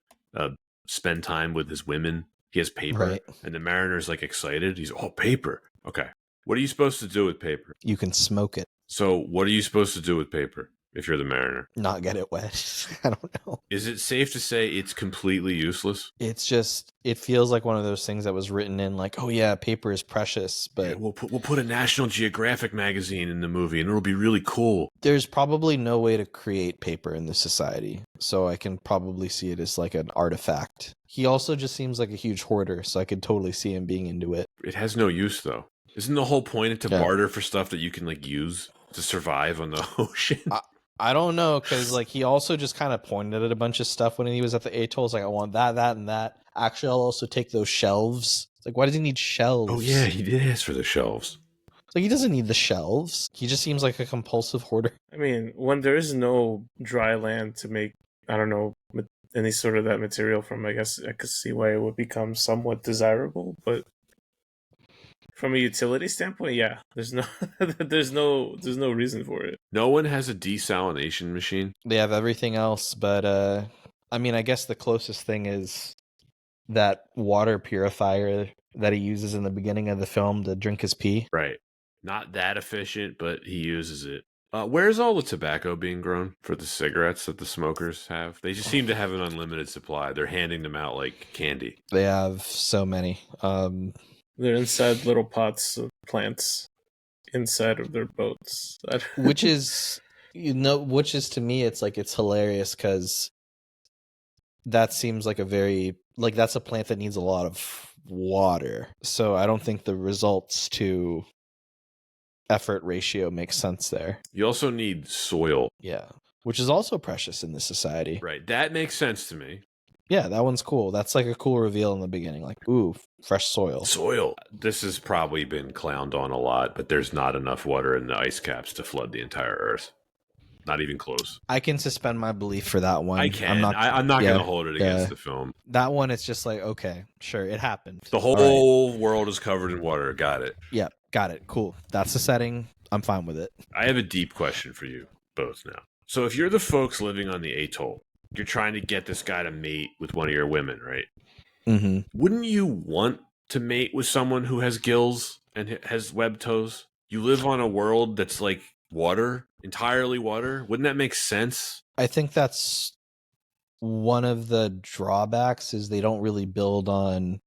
spend time with his women. He has paper, right. And the Mariner's like excited. He's, paper. Okay. What are you supposed to do with paper? You can smoke it. So what are you supposed to do with paper? if you're the mariner? Not get it wet. I don't know. Is it safe to say it's completely useless? It's just, it feels like one of those things that was written in like, oh yeah, paper is precious, but Yeah, we'll put a National Geographic magazine in the movie, and it'll be really cool. there's probably no way to create paper in this society. So I can probably see it as like an artifact. He also just seems like a huge hoarder, so I could totally see him being into it. It has no use, though. Isn't the whole point to Yeah. barter for stuff that you can like use to survive on the ocean? I don't know, because like he also just kind of pointed at a bunch of stuff when he was at the atoll. It's like, I want that, that, and that. Actually, I'll also take those shelves. It's like, why does he need shelves? Oh yeah, he did ask for the shelves. Like, he doesn't need the shelves. He just seems like a compulsive hoarder. I mean, when there is no dry land to make, I don't know, any sort of that material from, I guess I could see why it would become somewhat desirable. But from a utility standpoint, yeah, there's no reason for it. No one has a desalination machine. They have everything else, but I mean, I guess the closest thing is that water purifier that he uses in the beginning of the film to drink his pee. Right. Not that efficient, but he uses it. Where's all the tobacco being grown for the cigarettes that the smokers have? They just seem to have an unlimited supply. They're handing them out like candy. They have so many. They're inside little pots of plants inside of their boats. Which is to me, it's like, it's hilarious because that seems like that's a plant that needs a lot of water. So I don't think the results to effort ratio makes sense there. You also need soil. Yeah. Which is also precious in this society. Right. That makes sense to me. Yeah, that one's cool. That's like a cool reveal in the beginning. Like, ooh, fresh soil. Soil. This has probably been clowned on a lot, but there's not enough water in the ice caps to flood the entire Earth. Not even close. I can suspend my belief for that one. I can. I'm not going to hold it against the film. That one, it's just like, okay, sure, it happened. The whole world is covered in water. Got it. Yeah, got it. Cool. That's the setting. I'm fine with it. I have a deep question for you both now. So if you're the folks living on the atoll, you're trying to get this guy to mate with one of your women, right? Mm-hmm. Wouldn't you want to mate with someone who has gills and has webbed toes? You live on a world that's like water, entirely water. Wouldn't that make sense? I think that's one of the drawbacks is they don't really build on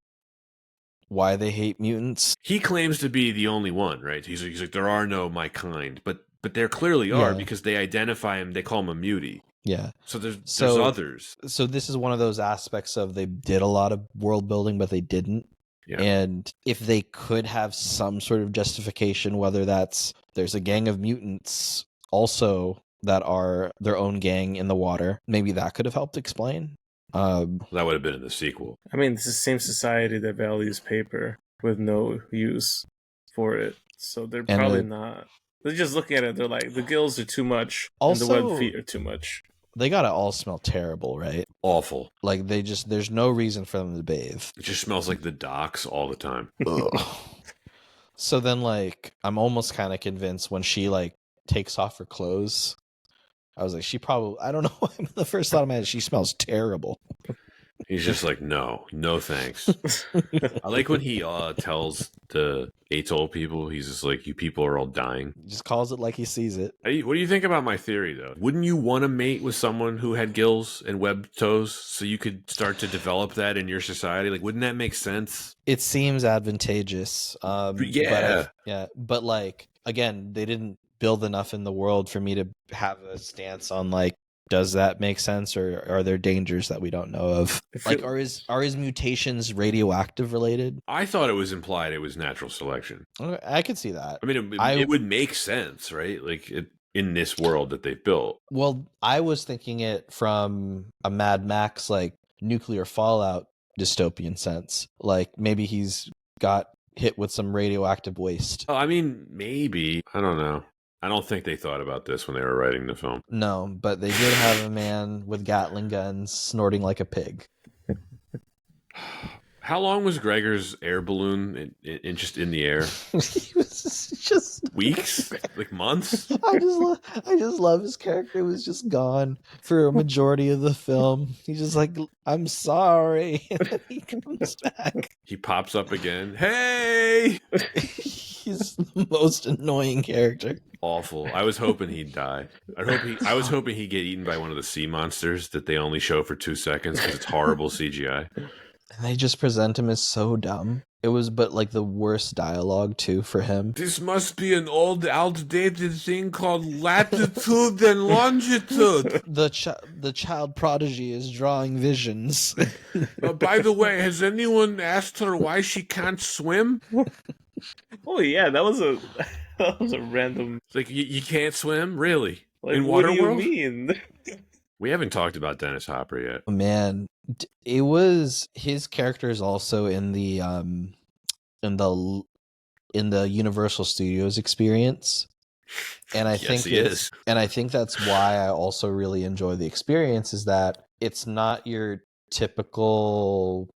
why they hate mutants. He claims to be the only one, right? He's like there are no my kind, but there clearly are because they identify him. They call him a mutie. Yeah. So there's others. So this is one of those aspects of they did a lot of world building, but they didn't. Yeah. And if they could have some sort of justification, whether that's there's a gang of mutants also that are their own gang in the water, maybe that could have helped explain. That would have been in the sequel. I mean, it's the same society that values paper with no use for it. So they're probably not. They're just looking at it. They're like, the gills are too much, also, and the web feet are too much. They gotta all smell terrible, right? Awful. Like there's no reason for them to bathe. It just smells like the docks all the time. So then, like, I'm almost kind of convinced when she like takes off her clothes. I was like, she probably, I don't know. The first thought I had, she smells terrible. He's just like, no thanks. I like when he tells the atoll people, he's just like, you people are all dying. He just calls it like he sees it. What do you think about my theory, though? Wouldn't you want to mate with someone who had gills and webbed toes so you could start to develop that in your society? Like, wouldn't that make sense? It seems advantageous. But like, again, they didn't build enough in the world for me to have a stance on like, does that make sense, or are there dangers that we don't know of? Like, are his mutations radioactive related? I thought it was implied it was natural selection. I could see that. I mean, it would make sense, right? Like, in this world that they've built. Well, I was thinking it from a Mad Max, like, nuclear fallout dystopian sense. Like, maybe he's got hit with some radioactive waste. Oh, I mean, maybe. I don't know. I don't think they thought about this when they were writing the film. No, but they did have a man with Gatling guns snorting like a pig. How long was Gregor's air balloon in just in the air? He was just weeks, like months. I just love his character was just gone for a majority of the film. He's just like, I'm sorry, and then he comes back. He pops up again. Hey, he's the most annoying character. Awful. I was hoping he'd die. I was hoping he'd get eaten by one of the sea monsters that they only show for 2 seconds because it's horrible CGI. And they just present him as so dumb. It was but like the worst dialogue too for him. This must be an old outdated thing called latitude and longitude. The child prodigy is drawing visions. By the way, has anyone asked her why she can't swim? Oh yeah, that was a random. It's like you can't swim, really? Like, in what Waterworld? do you mean? We haven't talked about Dennis Hopper yet. Man, it was his character is also in the Universal Studios experience, and I think he is. And I think that's why I also really enjoy the experience is that it's not your typical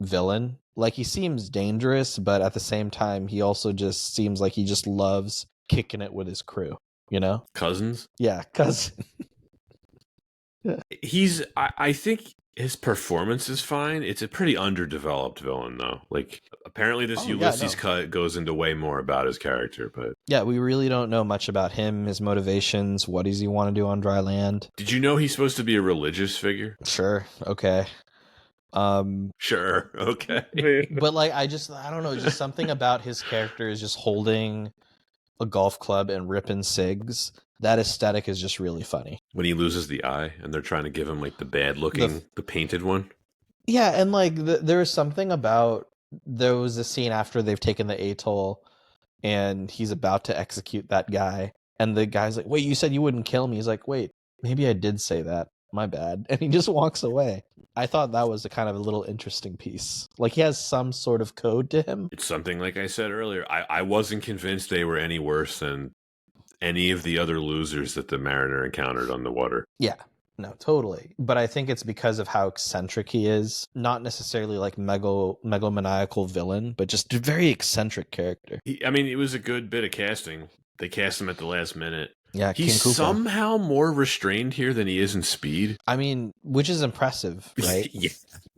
villain. Like, he seems dangerous, but at the same time, he also just seems like he just loves kicking it with his crew. You know, Cousins. yeah, cousin. I think his performance is fine. It's a pretty underdeveloped villain, though. Like, apparently this Ulysses cut goes into way more about his character, but... Yeah, we really don't know much about him, his motivations, what does he want to do on dry land. Did you know he's supposed to be a religious figure? Sure, okay. Sure, okay. But, like, I don't know, just something about his character is just holding a golf club and ripping cigs. That aesthetic is just really funny. When he loses the eye and they're trying to give him like the bad looking, the painted one. Yeah, and like there was something about, there was a scene after they've taken the atoll and he's about to execute that guy. And the guy's like, wait, you said you wouldn't kill me. He's like, wait, maybe I did say that. My bad. And he just walks away. I thought that was a kind of a little interesting piece. Like, he has some sort of code to him. It's something like I said earlier. I wasn't convinced they were any worse than any of the other losers that the Mariner encountered on the water. Yeah, no, totally. But I think it's because of how eccentric he is. Not necessarily like megalomaniacal villain, but just a very eccentric character. It was a good bit of casting. They cast him at the last minute. Yeah, he's somehow more restrained here than he is in Speed. I mean, which is impressive, right? Yeah.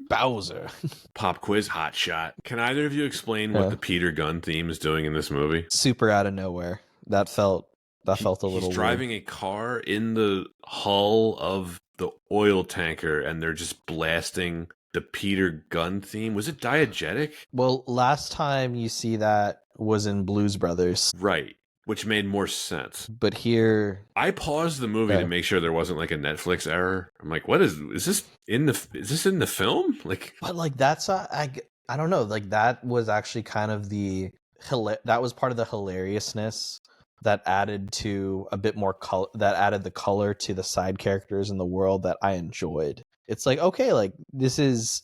Bowser. Pop quiz, hot shot. Can either of you explain what the Peter Gunn theme is doing in this movie? Super out of nowhere. That felt a little weird. He's driving a car in the hull of the oil tanker, and they're just blasting the Peter Gunn theme. Was it diegetic? Well, last time you see that was in Blues Brothers. Right. Which made more sense. But here... I paused the movie to make sure there wasn't like a Netflix error. I'm like, what is this in the film? Like, but like that's I don't know, like that was actually kind of that was part of the hilariousness that added to a bit more color, that added the color to the side characters in the world that I enjoyed. It's like, okay, like these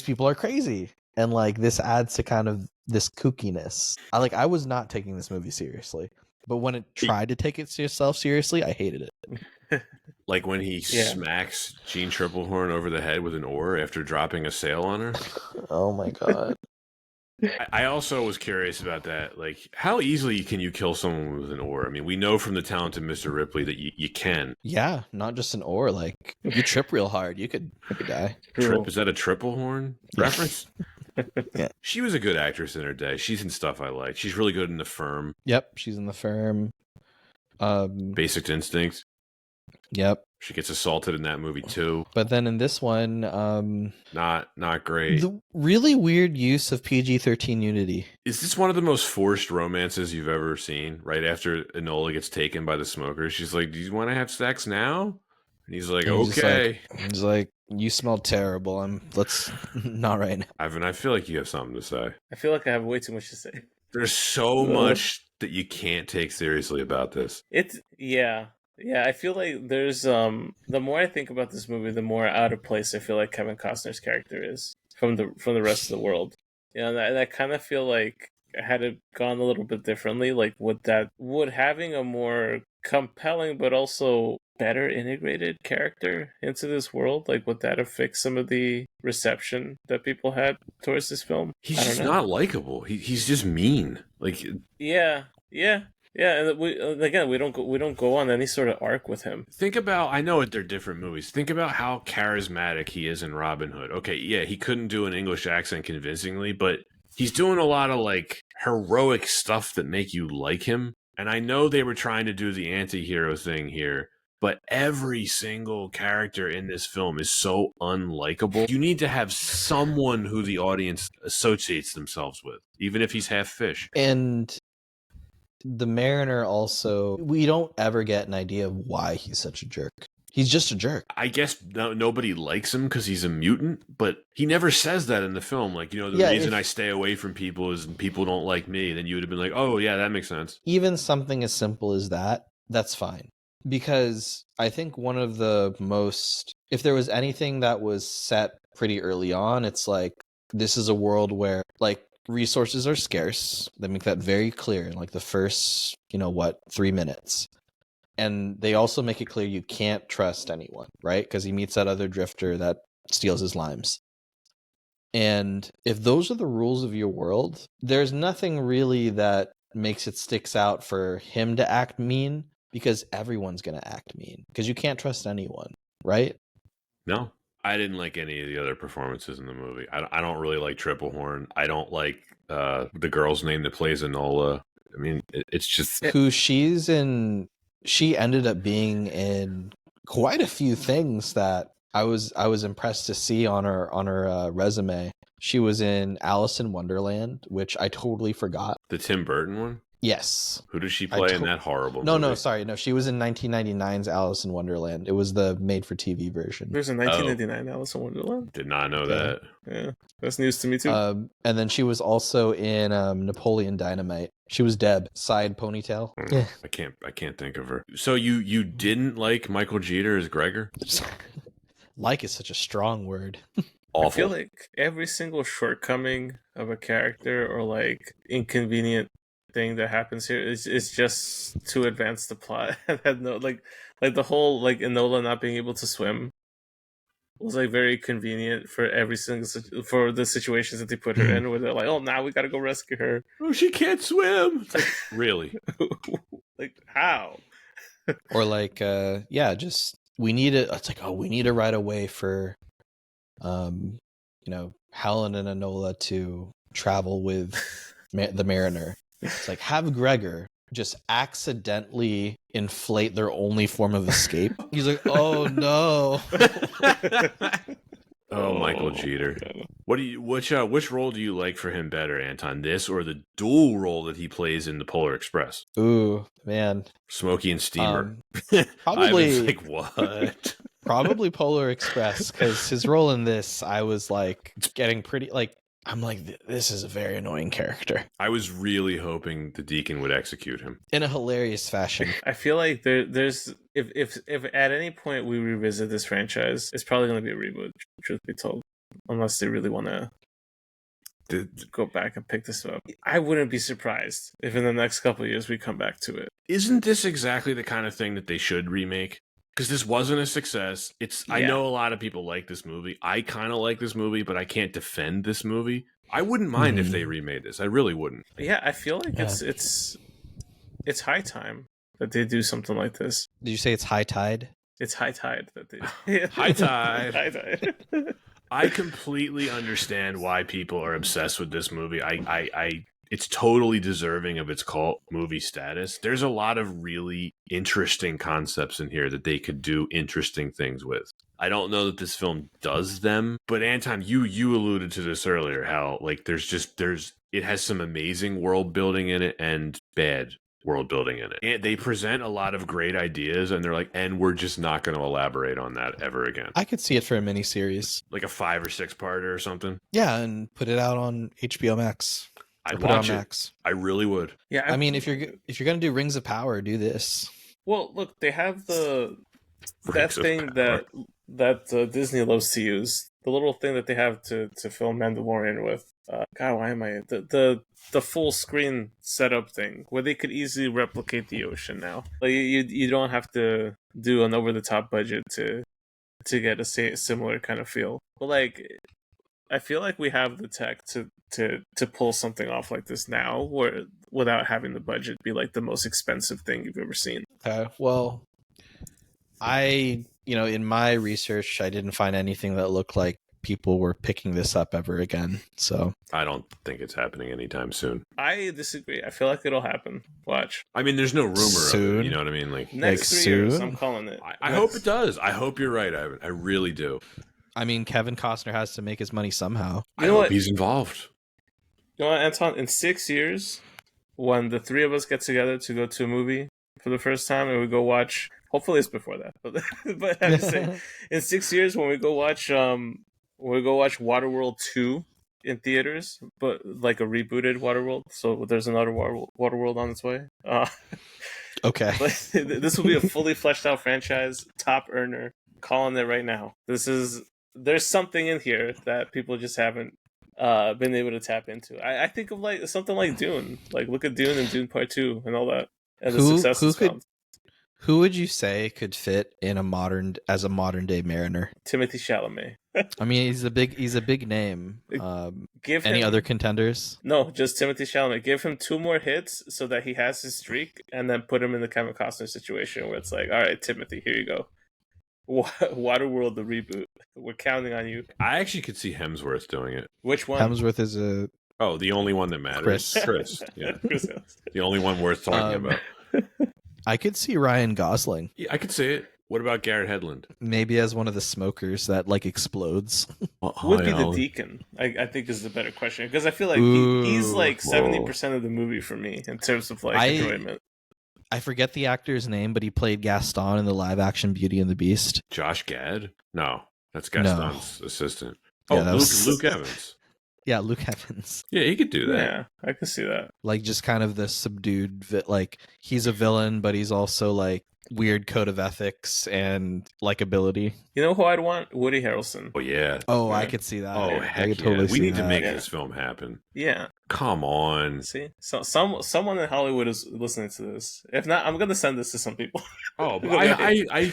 people are crazy. And like this adds to kind of this kookiness. I was not taking this movie seriously, but when it tried to take itself seriously, I hated it. Like when he smacks Jean Triplehorn over the head with an oar after dropping a sail on her. Oh my god. I also was curious about that. Like, how easily can you kill someone with an oar? I mean, we know from the Talented Mr. Ripley that you can. Yeah, not just an oar. Like, you trip real hard, you could die. Is that a Triplehorn reference? Yeah. She was a good actress in her day. She's in stuff I like. She's really good in The Firm. Yep, she's in The Firm. Basic Instinct. Yep. She gets assaulted in that movie too. But then in this one, not great. The really weird use of PG-13 nudity. Is this one of the most forced romances you've ever seen? Right after Enola gets taken by the smokers, she's like, "Do you want to have sex now?" And he's like, "Okay." He's like, "You smell terrible. Let's not right now." Ivan, I feel like you have something to say. I feel like I have way too much to say. There's so much that you can't take seriously about this. Yeah, I feel like there's the more I think about this movie, the more out of place I feel like Kevin Costner's character is from the rest of the world. And I kind of feel like had it gone a little bit differently, like would having a more compelling but also better integrated character into this world, like would that have fixed some of the reception that people had towards this film? He's just not likable. He's just mean. Like yeah. And we don't go on any sort of arc with him. Think about, I know they're different movies. Think about how charismatic he is in Robin Hood. Okay, yeah, he couldn't do an English accent convincingly, but He's doing a lot of like heroic stuff that make you like him. And I know they were trying to do the anti-hero thing here, but every single character in this film is so unlikable. You need to have someone who the audience associates themselves with, even if he's half fish. And the Mariner also, we don't ever get an idea of why he's such a jerk. He's just a jerk. I guess nobody likes him because he's a mutant, but he never says that in the film. Like, the reason I stay away from people is people don't like me. Then you would have been like, oh, yeah, that makes sense. Even something as simple as that, that's fine. Because I think one of the most, if there was anything that was set pretty early on, it's like, this is a world where, like, resources are scarce. They make that very clear in, like, the first, 3 minutes. And they also make it clear you can't trust anyone, right? Because he meets that other drifter that steals his limes. And if those are the rules of your world, there's nothing really that makes it sticks out for him to act mean, because everyone's going to act mean because you can't trust anyone, right? No, I didn't like any of the other performances in the movie. I don't really like Triple Horn. I don't like the girl's name that plays Enola. I mean, it's just... Who she's in... She ended up being in quite a few things that I was impressed to see on her resume. She was in Alice in Wonderland, which I totally forgot. The Tim Burton one? Yes. Who does she play in that horrible movie? No, sorry. No, she was in 1999's Alice in Wonderland. It was the made-for-TV version. There's a 1999 Alice in Wonderland? Did not know that. Yeah, that's news to me too. And then she was also in Napoleon Dynamite. She was Deb, side ponytail. Yeah. I can't think of her. So you didn't like Michael Jeter as Gregor? Like is such a strong word. Awful. I feel like every single shortcoming of a character or like inconvenient thing that happens here is just to advance the plot. like the whole like Enola not being able to swim was like very convenient for every single for the situations that they put her in, where they're like, oh, now we gotta go rescue her. Oh, she can't swim. It's like, really? Like, how? Or like just we need it. It's like, oh, we need to write a way for Helen and Enola to travel with the Mariner. It's like, have Gregor just accidentally inflate their only form of escape. He's like, oh no. Oh, Michael Jeter. Which role do you like for him better, Anton? This or the dual role that he plays in the Polar Express? Ooh, man. Smokey and Steamer. Probably. I was like, what? Probably Polar Express, because his role in this, I was like getting pretty like, I'm like, this is a very annoying character. I was really hoping the Deacon would execute him in a hilarious fashion. I feel like there's if at any point we revisit this franchise, it's probably going to be a reboot, truth be told, unless they really want to go back and pick this up. I wouldn't be surprised if in the next couple of years we come back to it. Isn't this exactly the kind of thing that they should remake? Because this wasn't a success. I know a lot of people like this movie. I kind of like this movie, but I can't defend this movie. I wouldn't mind if they remade this. I really wouldn't. Yeah, I feel like it's high time that they do something like this. Did you say it's high tide? It's high tide that they high tide. High tide. I completely understand why people are obsessed with this movie. It's totally deserving of its cult movie status. There's a lot of really interesting concepts in here that they could do interesting things with. I don't know that this film does them, but Anton, you alluded to this earlier, how like it has some amazing world building in it and bad world building in it. And they present a lot of great ideas, and they're like, and we're just not going to elaborate on that ever again. I could see it for a miniseries, like a 5 or 6 parter or something. Yeah, and put it out on HBO Max. I'd watch it. Max. I really would. Yeah, I mean, if you're gonna do Rings of Power, do this. Well, look, they have that thing that Disney loves to use. The little thing that they have to film Mandalorian with. God, why am I the full screen setup thing where they could easily replicate the ocean now. Like you don't have to do an over the top budget to get a similar kind of feel. But like, I feel like we have the tech to pull something off like this now, where without having the budget be like the most expensive thing you've ever seen. Well, in my research, I didn't find anything that looked like people were picking this up ever again. So I don't think it's happening anytime soon. I disagree. I feel like it'll happen. Watch. I mean, there's no rumor of Soon? it. You know what I mean? Like, Next 3 soon? years, I'm calling it. I hope it does. I hope you're right, Ivan. I really do. I mean, Kevin Costner has to make his money somehow. You I know hope what? he's involved. You know what, Anton? In 6 years, when the three of us get together to go to a movie for the first time, and we go watch. Hopefully, it's before that. But I have to say, in 6 years, when we go watch Waterworld 2 in theaters, but like a rebooted Waterworld, so there's another Waterworld on its way. Okay. But this will be a fully fleshed out franchise, top earner. Calling it right now. There's something in here that people just haven't been able to tap into. I think of like something like Dune. Like look at Dune and Dune Part 2 and all that. And the success it's found. Who would you say could fit in as a modern day Mariner? Timothée Chalamet. I mean, he's a big name. Give any him, other contenders? No, just Timothée Chalamet. Give him 2 more hits so that he has his streak, and then put him in the Kevin Costner situation where it's like, all right, Timothy, here you go. Waterworld, the reboot. We're counting on you. I actually could see Hemsworth doing it. Which one? Hemsworth is a Oh, the only one that matters. Chris. Yeah. Chris. The only one worth talking about. I could see Ryan Gosling. Yeah, I could see it. What about Garrett Hedlund? Maybe as one of the smokers that like explodes. Who would be the deacon? I think is the better question, because I feel like he's like 70% of the movie for me in terms of like enjoyment. I forget the actor's name, but he played Gaston in the live action Beauty and the Beast. Josh Gad? No, that's Gaston's assistant. Yeah, Luke Evans. Yeah, Luke Evans. Yeah, he could do that. Yeah, I could see that. Like just kind of the subdued, like he's a villain, but he's also like weird code of ethics and likability. You know who I'd want? Woody Harrelson. Oh yeah. Oh, yeah. I could see that. Oh heck yeah! Totally We need to make that. this film happen. Yeah. Come on. See, so someone in Hollywood is listening to this. If not, I'm gonna send this to some people. Oh, but I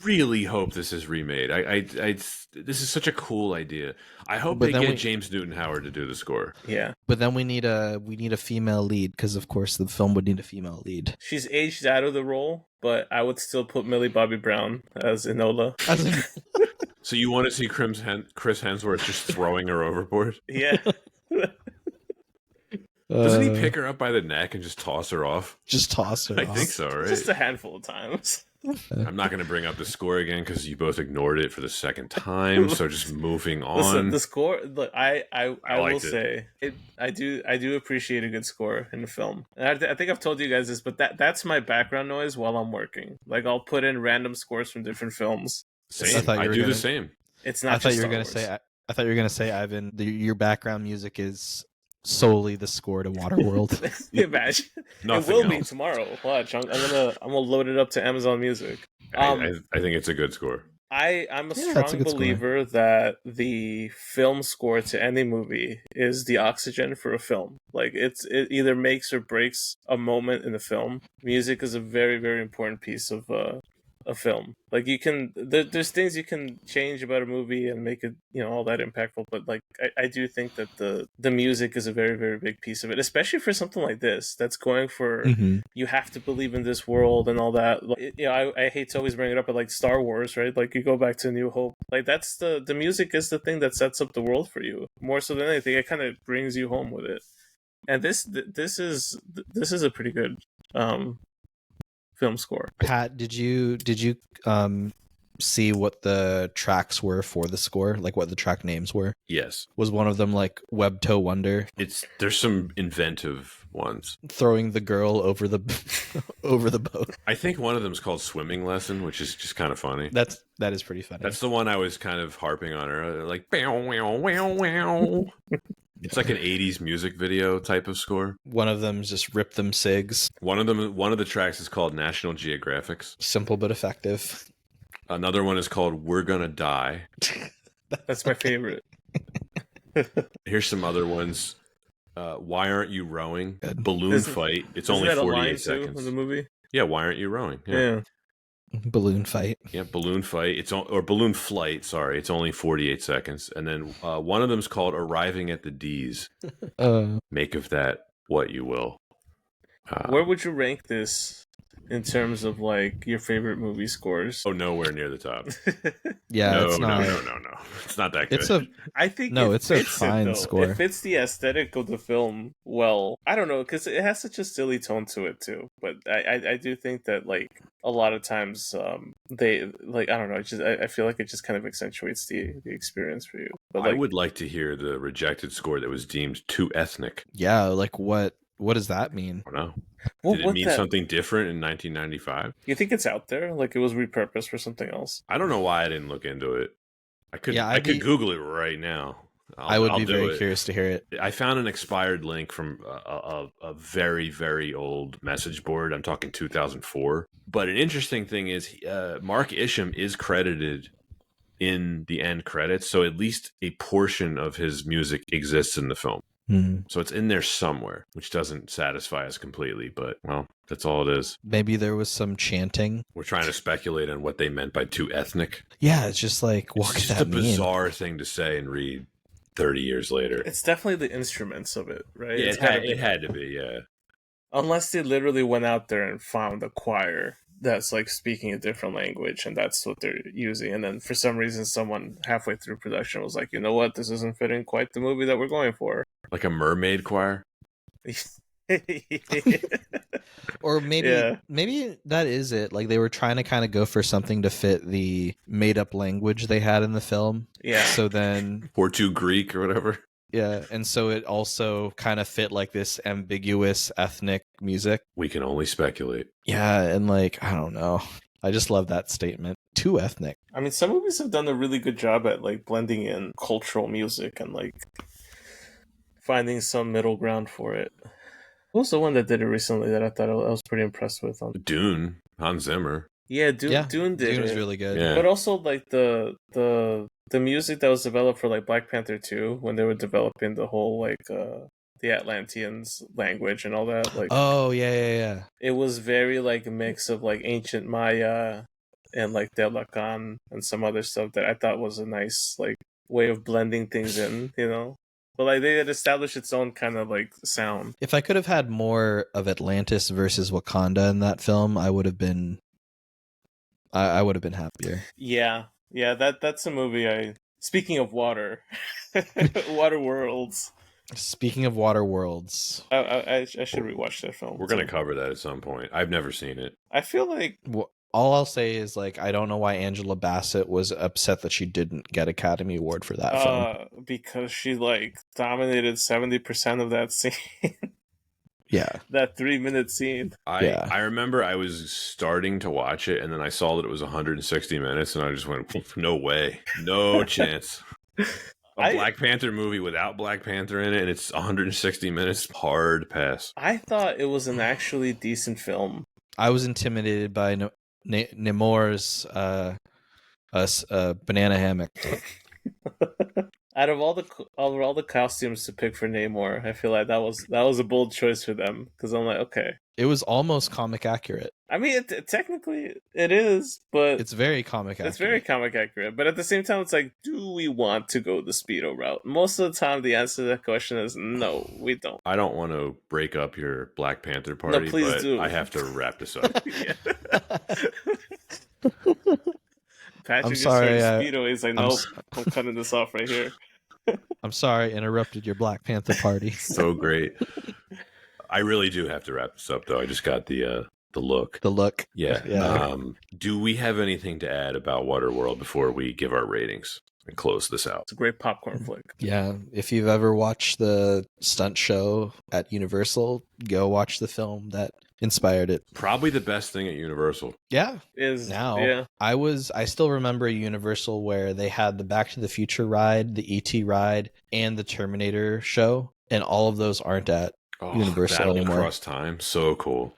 really hope this is remade. This is such a cool idea. I hope they get James Newton Howard to do the score. Yeah, but then we need a female lead, because of course the film would need a female lead. She's aged out of the role, but I would still put Millie Bobby Brown as Enola. So you want to see Chris Hemsworth just throwing her overboard? Yeah. Doesn't he pick her up by the neck and just toss her off? Just toss her off. I think so, right? Just a handful of times. I'm not going to bring up the score again because you both ignored it for the second time. So just moving on. Listen, the score. Look, I will it. say it. I do appreciate a good score in the film. And I think I've told you guys this, but that's my background noise while I'm working. Like I'll put in random scores from different films. Same. I do the same. It's not. I thought you were going to say, Ivan, your background music is solely the score to Waterworld. Imagine. It will be tomorrow. Watch. I'm gonna load it up to Amazon Music. I think it's a good score. I'm a strong believer that the film score to any movie is the oxygen for a film. Like it either makes or breaks a moment in the film. Music is a very, very important piece of a film. Like you can there's things you can change about a movie and make it, all that impactful, but like I do think that the music is a very, very big piece of it, especially for something like this that's going for you have to believe in this world and all that. I hate to always bring it up, but like Star Wars, right? Like you go back to New Hope, like that's the music is the thing that sets up the world for you more so than anything. It kind of brings you home with it, and this is a pretty good film score. Pat, did you see what the tracks were for the score? Like what the track names were? Yes. Was one of them like Web Toe Wonder? There's some inventive ones. Throwing the girl over the over the boat. I think one of them is called Swimming Lesson, which is just kind of funny. That is pretty funny. That's the one I was kind of harping on her, like bow wow wow wow. It's like an 80s music video type of score. One of them is just Rip Them Cigs. One of the tracks is called National Geographics. Simple but effective. Another one is called We're Gonna Die. That's my favorite. Here's some other ones. Why Aren't You Rowing? Good. Balloon Fight. It's only 48 seconds. In the movie? Yeah, Why Aren't You Rowing? Yeah. Balloon Fight. Yeah, Balloon Fight. Or Balloon Flight, sorry. It's only 48 seconds. And then one of them's called Arriving at the D's. Make of that what you will. Where would you rank this in terms of like your favorite movie scores. Oh, nowhere near the top. Yeah, no, it's not. no. It's not that good. It's a I think no. it It's a fits it fine though. score. It fits the aesthetic of the film well. I don't know because it has such a silly tone to it too. But I do think that like a lot of times they like I don't know. It's just I feel like it just kind of accentuates the experience for you. But like, I would like to hear the rejected score that was deemed too ethnic. Yeah, like what does that mean? I don't know. what, Did it what mean that, something different in 1995? You think it's out there? Like it was repurposed for something else? I don't know why I didn't look into it. I could Yeah, I could Google it right now. I would I'll be do very it. curious to hear it. I found an expired link from a very, very old message board. I'm talking 2004. But an interesting thing is Mark Isham is credited in the end credits, so at least a portion of his music exists in the film. So it's in there somewhere, which doesn't satisfy us completely, but, well, that's all it is. Maybe there was some chanting. We're trying to speculate on what they meant by too ethnic. Yeah, it's just like, what It's could just that a mean? bizarre thing to say and read 30 years later. It's definitely the instruments of it, right? Yeah, It's gotta be it had to be, yeah. Unless they literally went out there and found a choir that's like speaking a different language and that's what they're using, and then for some reason someone halfway through production was like, you know what, this isn't fitting quite the movie that we're going for. Like a mermaid choir? Or maybe Yeah. maybe that is it. Like they were trying to kind of go for something to fit the made up language they had in the film. Yeah. So then Or too Greek or whatever. yeah, and so it also kind of fit like this ambiguous ethnic music. We can only speculate. Yeah, and like I don't know. I just love that statement. Too ethnic. I mean, some movies have done a really good job at like blending in cultural music and like finding some middle ground for it. What was the one that did it recently that I thought I was pretty impressed with? Dune, Hans Zimmer. Yeah, Dune did Dune was it. really good. Yeah. But also like the music that was developed for like Black Panther 2 when they were developing the whole like the Atlanteans language and all that, like Oh yeah. it was very like a mix of like ancient Maya and like Delacan and some other stuff that I thought was a nice like way of blending things in, you know. But like they had established its own kind of like sound. If I could have had more of Atlantis versus Wakanda in that film, I would have been happier. Yeah, that's a movie I. Speaking of water, Waterworlds. Speaking of Waterworlds, I should rewatch that film. We're going to cover that at some point. I've never seen it. I feel like all I'll say is like I don't know why Angela Bassett was upset that she didn't get Academy Award for that film. Because she like dominated 70% of that scene. Yeah. That 3-minute scene. I remember I was starting to watch it, and then I saw that it was 160 minutes, and I just went, no way. No chance. Black Panther movie without Black Panther in it, and it's 160 minutes. Hard pass. I thought it was an actually decent film. I was intimidated by Namor's banana hammock. Out of all the costumes to pick for Namor, I feel like that was a bold choice for them because I'm like, okay, it was almost comic accurate. I mean, technically it is, but it's very comic accurate. It's very comic accurate, but at the same time, it's like, do we want to go the Speedo route? Most of the time, the answer to that question is no, we don't. I don't want to break up your Black Panther party, No, please but do. I have to wrap this up. Patrick just heard Speedo. He's like, nope, I'm cutting this off right here. I'm sorry, I interrupted your Black Panther party. So great. I really do have to wrap this up, though. I just got the look. The look. Yeah. Do we have anything to add about Waterworld before we give our ratings and close this out? It's a great popcorn flick. Yeah. If you've ever watched the stunt show at Universal, go watch the film that inspired it. Probably the best thing at Universal. Yeah. Is now. Yeah. I still remember a Universal where they had the Back to the Future ride, the ET ride, and the Terminator show, and all of those aren't at Universal Battle anymore. Across Time. So cool.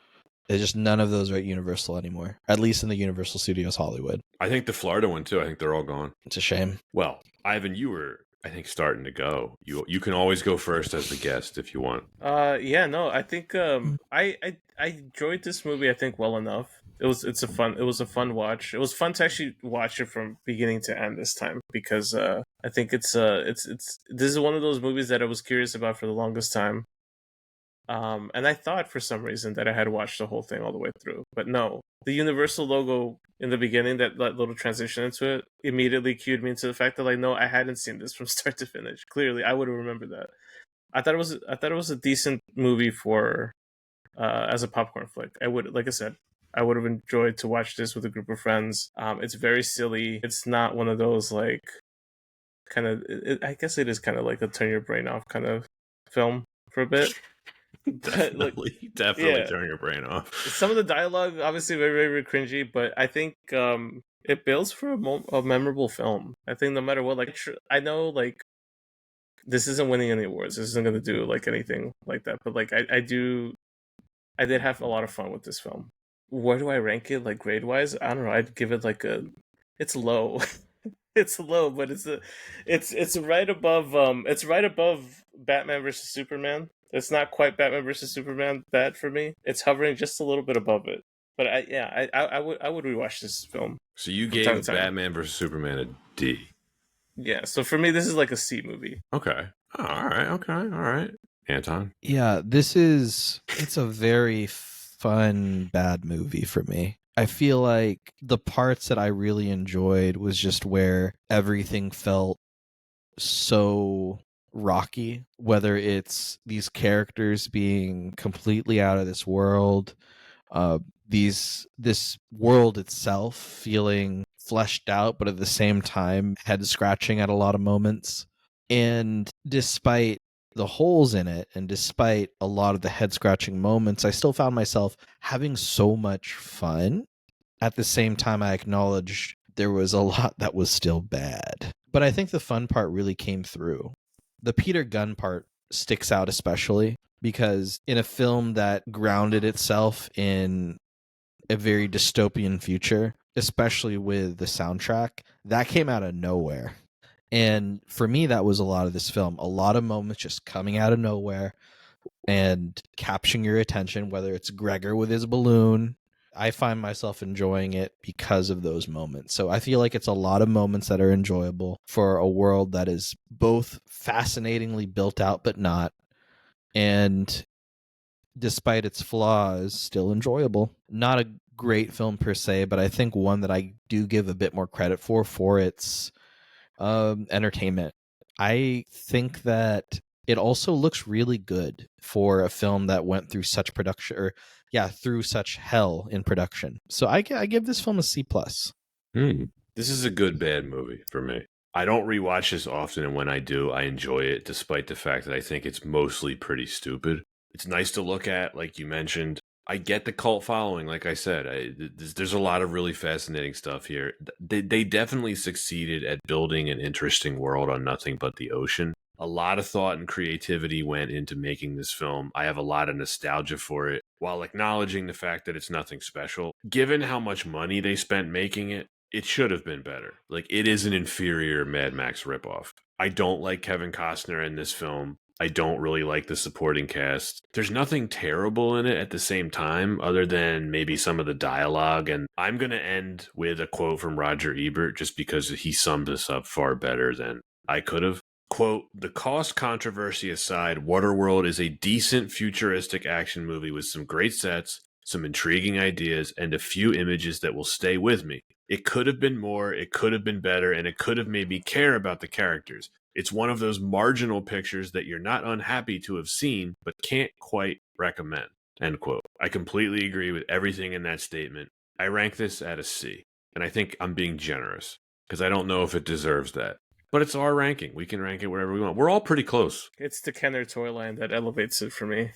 There's just none of those are at Universal anymore, at least in the Universal Studios Hollywood. I think the Florida one, too. I think they're all gone. It's a shame. Well, Ivan, you were, I think, starting to go. You can always go first as the guest if you want. Yeah, no, I think I enjoyed this movie, I think, well enough. It was a fun watch. It was fun to actually watch it from beginning to end this time because I think it's this is one of those movies that I was curious about for the longest time. And I thought for some reason that I had watched the whole thing all the way through, but no. The Universal logo in the beginning, that little transition into it, immediately cued me into the fact that, like, no, I hadn't seen this from start to finish. Clearly, I would have remembered that. I thought it was a decent movie for as a popcorn flick. I would, like I said, I would have enjoyed to watch this with a group of friends. It's very silly. It's not one of those like kind of. I guess it is kind of like a turn your brain off kind of film for a bit. Definitely yeah. turn your brain off. Some of the dialogue, obviously, very, very cringy, but I think it builds for a memorable film. I think no matter what, like, I know, like, this isn't winning any awards. This isn't going to do like anything like that. But like, I did have a lot of fun with this film. Where do I rank it? Like grade wise, I don't know. I'd give it like it's low. It's low, but it's right above Batman versus Superman. It's not quite Batman versus Superman bad for me. It's hovering just a little bit above it. But I would rewatch this film. So you gave Batman versus Superman a D. Yeah, so for me, this is like a C movie. Okay. Oh, all right. Okay. All right. Anton? Yeah, it's a very fun, bad movie for me. I feel like the parts that I really enjoyed was just where everything felt so rocky, whether it's these characters being completely out of this world, this world itself feeling fleshed out, but at the same time head scratching at a lot of moments. And despite the holes in it, and despite a lot of the head scratching moments, I still found myself having so much fun. At the same time, I acknowledged there was a lot that was still bad. But I think the fun part really came through. The Peter Gunn part sticks out especially because in a film that grounded itself in a very dystopian future, especially with the soundtrack, that came out of nowhere. And for me, that was a lot of this film. A lot of moments just coming out of nowhere and capturing your attention, whether it's Gregor with his balloon. I find myself enjoying it because of those moments. So I feel like it's a lot of moments that are enjoyable for a world that is both fascinatingly built out but not. And despite its flaws, still enjoyable. Not a great film per se, but I think one that I do give a bit more credit for its entertainment. I think that it also looks really good for a film that went through such production, through such hell in production. So I give this film a C+. This is a good bad movie for me. I don't rewatch this often, and when I do, I enjoy it, despite the fact that I think it's mostly pretty stupid. It's nice to look at, like you mentioned. I get the cult following, like I said. There's a lot of really fascinating stuff here. They definitely succeeded at building an interesting world on nothing but the ocean. A lot of thought and creativity went into making this film. I have a lot of nostalgia for it, while acknowledging the fact that it's nothing special. Given how much money they spent making it, it should have been better. Like, it is an inferior Mad Max ripoff. I don't like Kevin Costner in this film. I don't really like the supporting cast. There's nothing terrible in it at the same time, other than maybe some of the dialogue. And I'm going to end with a quote from Roger Ebert, just because he summed this up far better than I could have. Quote, "The cost controversy aside, Waterworld is a decent futuristic action movie with some great sets, some intriguing ideas, and a few images that will stay with me. It could have been more, it could have been better, and it could have made me care about the characters. It's one of those marginal pictures that you're not unhappy to have seen, but can't quite recommend." End quote. I completely agree with everything in that statement. I rank this at a C, and I think I'm being generous, because I don't know if it deserves that. But it's our ranking. We can rank it wherever we want. We're all pretty close. It's the Kenner toy line that elevates it for me.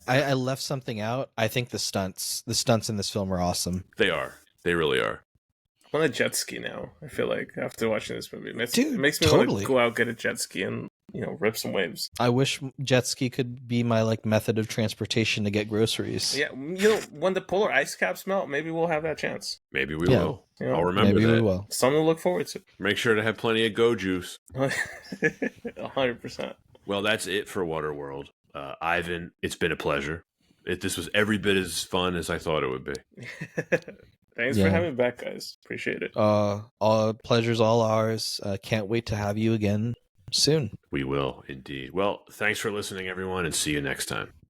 I left something out. I think the stunts in this film are awesome. They are. They really are. I want a jet ski now. I feel like after watching this movie, Dude, it makes me want to go out, get a jet ski, and rip some waves. I wish jet ski could be my method of transportation to get groceries. Yeah, when the polar ice caps melt, maybe we'll have that chance. Maybe we will. I'll remember that. Maybe we will. Something to look forward to. Make sure to have plenty of go juice. 100%. Well, that's it for Waterworld. Ivan, it's been a pleasure. This was every bit as fun as I thought it would be. Thanks for having me back, guys. Appreciate it. Pleasure's all ours. Can't wait to have you again soon. We will indeed. Well, thanks for listening, everyone, and see you next time.